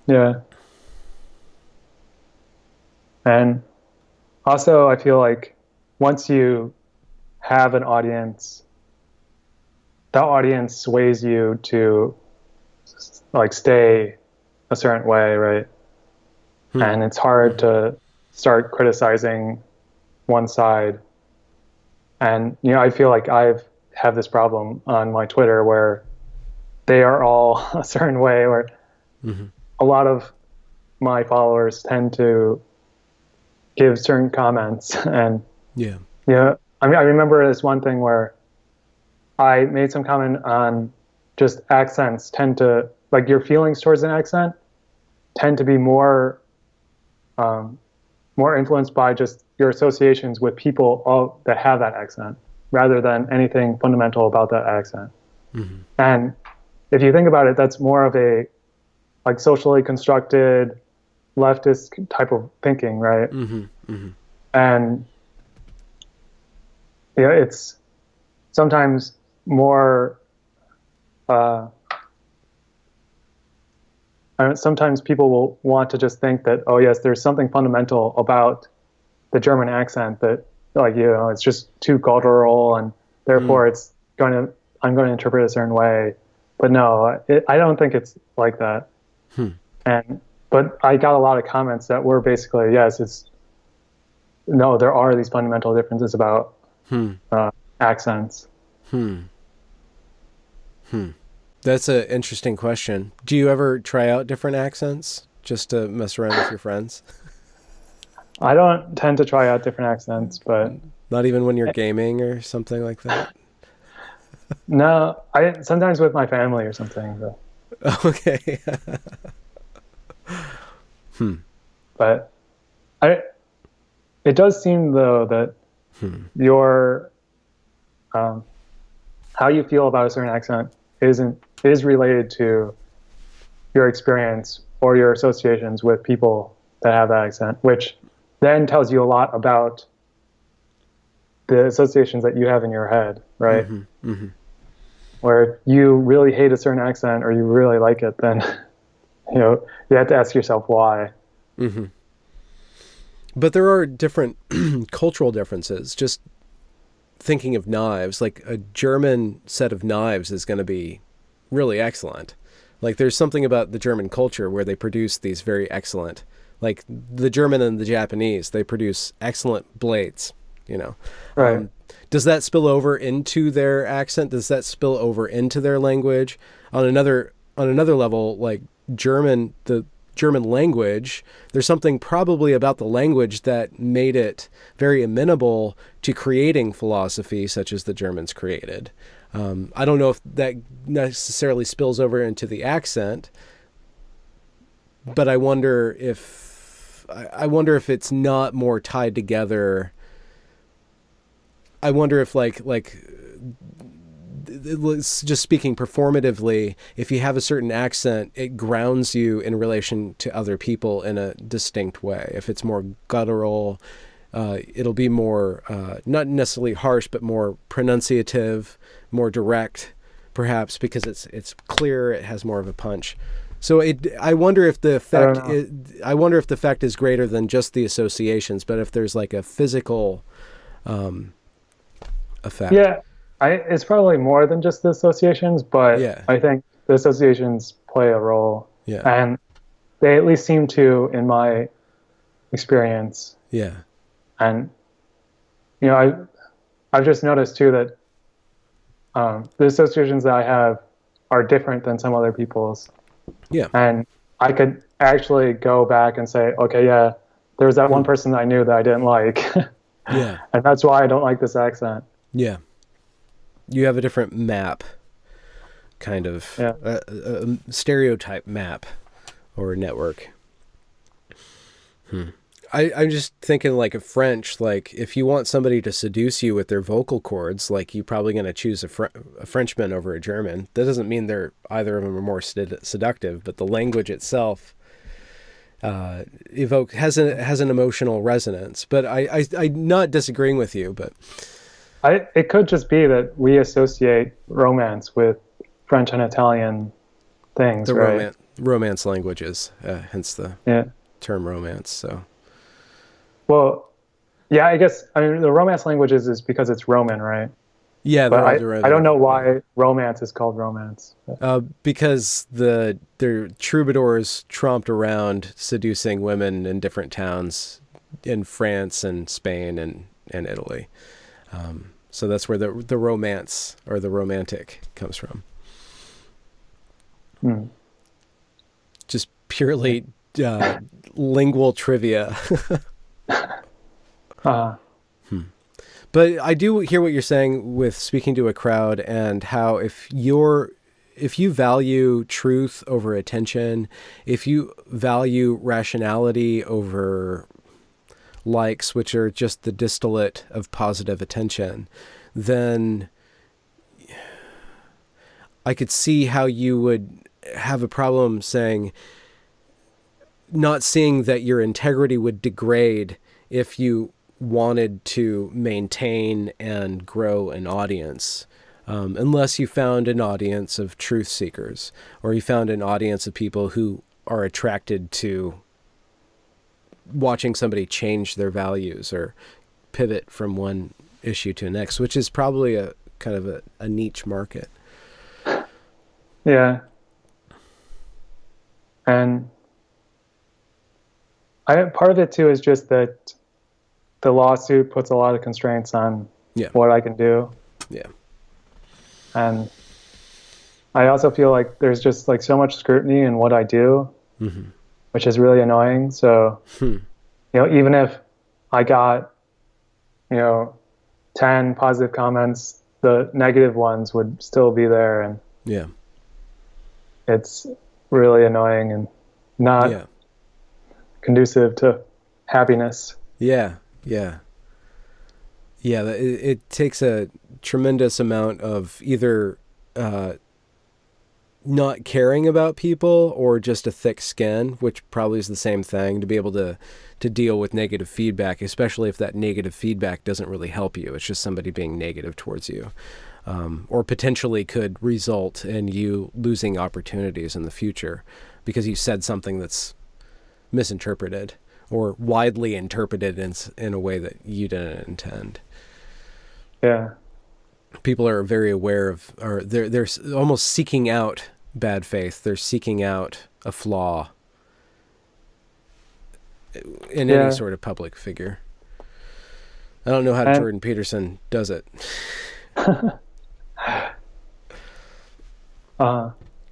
Yeah. And also, I feel like once you have an audience, that audience sways you to like stay a certain way, right? And it's hard to start criticizing one side. And, I feel like have this problem on my Twitter where they are all a certain way, where a lot of my followers tend to give certain comments. And I remember this one thing where I made some comment on just accents tend to, like, your feelings towards an accent tend to be more influenced by just your associations with people that have that accent rather than anything fundamental about that accent. And if you think about it, that's more of a like socially constructed leftist type of thinking, right? And it's sometimes more sometimes people will want to just think that, oh yes, there's something fundamental about the German accent that, like, it's just too guttural, and therefore I'm going to interpret it a certain way. But no, I don't think it's like that. But I got a lot of comments that were basically, yes, there are these fundamental differences about accents. That's an interesting question. Do you ever try out different accents just to mess around with your friends? I don't tend to try out different accents, but not even when you're gaming or something like that. No, sometimes with my family or something. But. Okay. But it does seem though that your how you feel about a certain accent is related to your experience or your associations with people that have that accent, which then tells you a lot about the associations that you have in your head, right? Mm-hmm. Mm-hmm. Where if you really hate a certain accent or you really like it, then you have to ask yourself why. Mm-hmm. But there are different cultural differences. Just thinking of knives, like a German set of knives is going to be really excellent. Like there's something about the German culture where they produce these very excellent, like the German and the Japanese, they produce excellent blades, Right. Does that spill over into their accent? Does that spill over into their language? On another level, like the German language, there's something probably about the language that made it very amenable to creating philosophy such as the Germans created. I don't know if that necessarily spills over into the accent, but I wonder if it's not more tied together. I wonder if like just speaking performatively, if you have a certain accent, it grounds you in relation to other people in a distinct way. If it's more guttural, it'll be more, not necessarily harsh, but more pronunciative, more direct, perhaps, because it's clear, it has more of a punch. So I wonder if the effect is greater than just the associations, but if there's like a physical effect. Yeah, it's probably more than just the associations, but Yeah. I think the associations play a role. Yeah. And they at least seem to, in my experience. Yeah. And, I've just noticed too that the associations that I have are different than some other people's. Yeah. And I could actually go back and say, okay, yeah, there was that one person that I knew that I didn't like. Yeah. And that's why I don't like this accent. Yeah. You have a different map, kind of, a stereotype map or network. I'm just thinking like a French, like if you want somebody to seduce you with their vocal cords, like you're probably going to choose a Frenchman over a German. That doesn't mean either of them are more seductive, but the language itself has an emotional resonance. But I'm not disagreeing with you, but it could just be that we associate romance with French and Italian things, right? Romance languages, hence the term romance. So, well, yeah, I guess the romance languages is because it's Roman, right? Yeah, but I don't know why romance is called romance. Because their troubadours tromped around seducing women in different towns in France and Spain and Italy. So that's where the romance or the romantic comes from. Just purely lingual trivia. But I do hear what you're saying with speaking to a crowd and how if you value truth over attention, if you value rationality over likes, which are just the distillate of positive attention, then I could see how you would have a problem not seeing that your integrity would degrade if you wanted to maintain and grow an audience, unless you found an audience of truth seekers, or you found an audience of people who are attracted to watching somebody change their values or pivot from one issue to the next, which is probably a kind of a niche market. Yeah. And part of it too is just that the lawsuit puts a lot of constraints on what I can do. Yeah. And I also feel like there's just like so much scrutiny in what I do, which is really annoying. So, even if I got, 10 positive comments, the negative ones would still be there. And it's really annoying and not conducive to happiness. Yeah. It takes a tremendous amount of either not caring about people or just a thick skin, which probably is the same thing, to be able to deal with negative feedback, especially if that negative feedback doesn't really help you. It's just somebody being negative towards you, or potentially could result in you losing opportunities in the future because you said something that's misinterpreted or widely interpreted in a way that you didn't intend. Yeah. People are very aware of, or they're almost seeking out bad faith. They're seeking out a flaw in any sort of public figure. I don't know how Jordan Peterson does it. The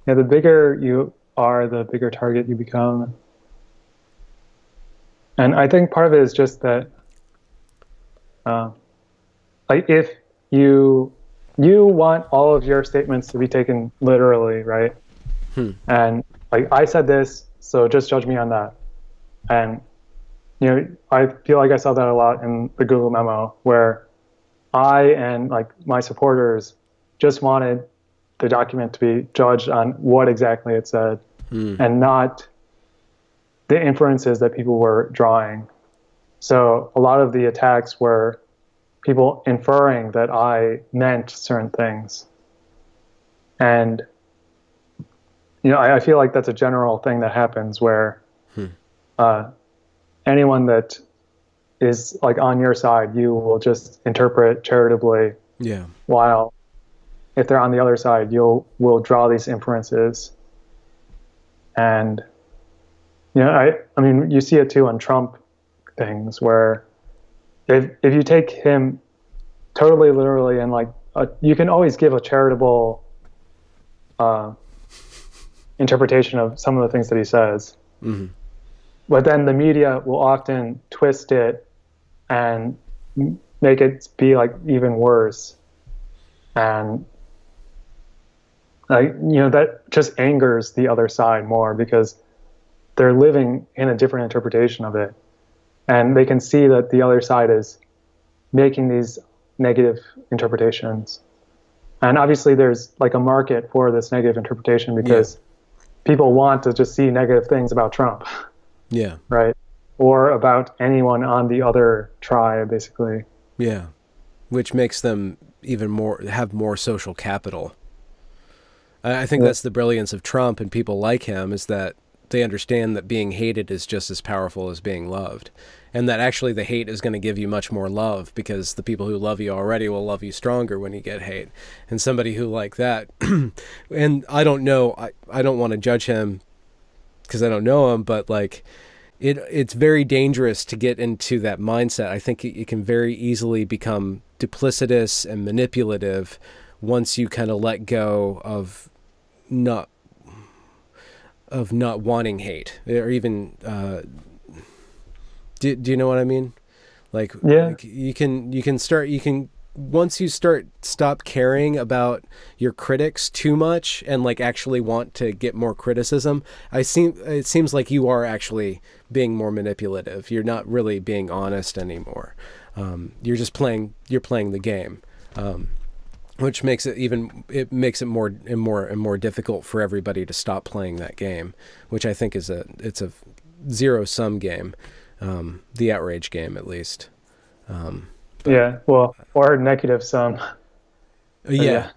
bigger you are, the bigger target you become. And I think part of it is just that, like, if you want all of your statements to be taken literally, right? And like, I said this, so just judge me on that. And I feel like I saw that a lot in the Google memo, where I and like my supporters just wanted the document to be judged on what exactly it said, and not the inferences that people were drawing. So a lot of the attacks were people inferring that I meant certain things. And, I feel like that's a general thing that happens where anyone that is like on your side, you will just interpret charitably. Yeah. While if they're on the other side, will draw these inferences. And, I mean, you see it too on Trump things where if you take him totally literally and like, you can always give a charitable interpretation of some of the things that he says. Mm-hmm. But then the media will often twist it and make it be like even worse. And that just angers the other side more because they're living in a different interpretation of it. And they can see that the other side is making these negative interpretations. And obviously there's like a market for this negative interpretation because people want to just see negative things about Trump. Yeah. Right. Or about anyone on the other tribe, basically. Yeah. Which makes them have more social capital. I think that's the brilliance of Trump and people like him, is that they understand that being hated is just as powerful as being loved. And that actually the hate is going to give you much more love because the people who love you already will love you stronger when you get hate. And somebody who like that, and I don't know, I don't want to judge him because I don't know him, but like it's very dangerous to get into that mindset. I think it can very easily become duplicitous and manipulative once you kind of let go of not wanting hate, or even do you know what I mean? Like, you can once you stop caring about your critics too much and like actually want to get more criticism, it seems like you are actually being more manipulative. You're not really being honest anymore. You're just playing the game. Which makes it more difficult for everybody to stop playing that game, which I think it's a zero-sum game, the outrage game at least. Or negative sum. Yeah.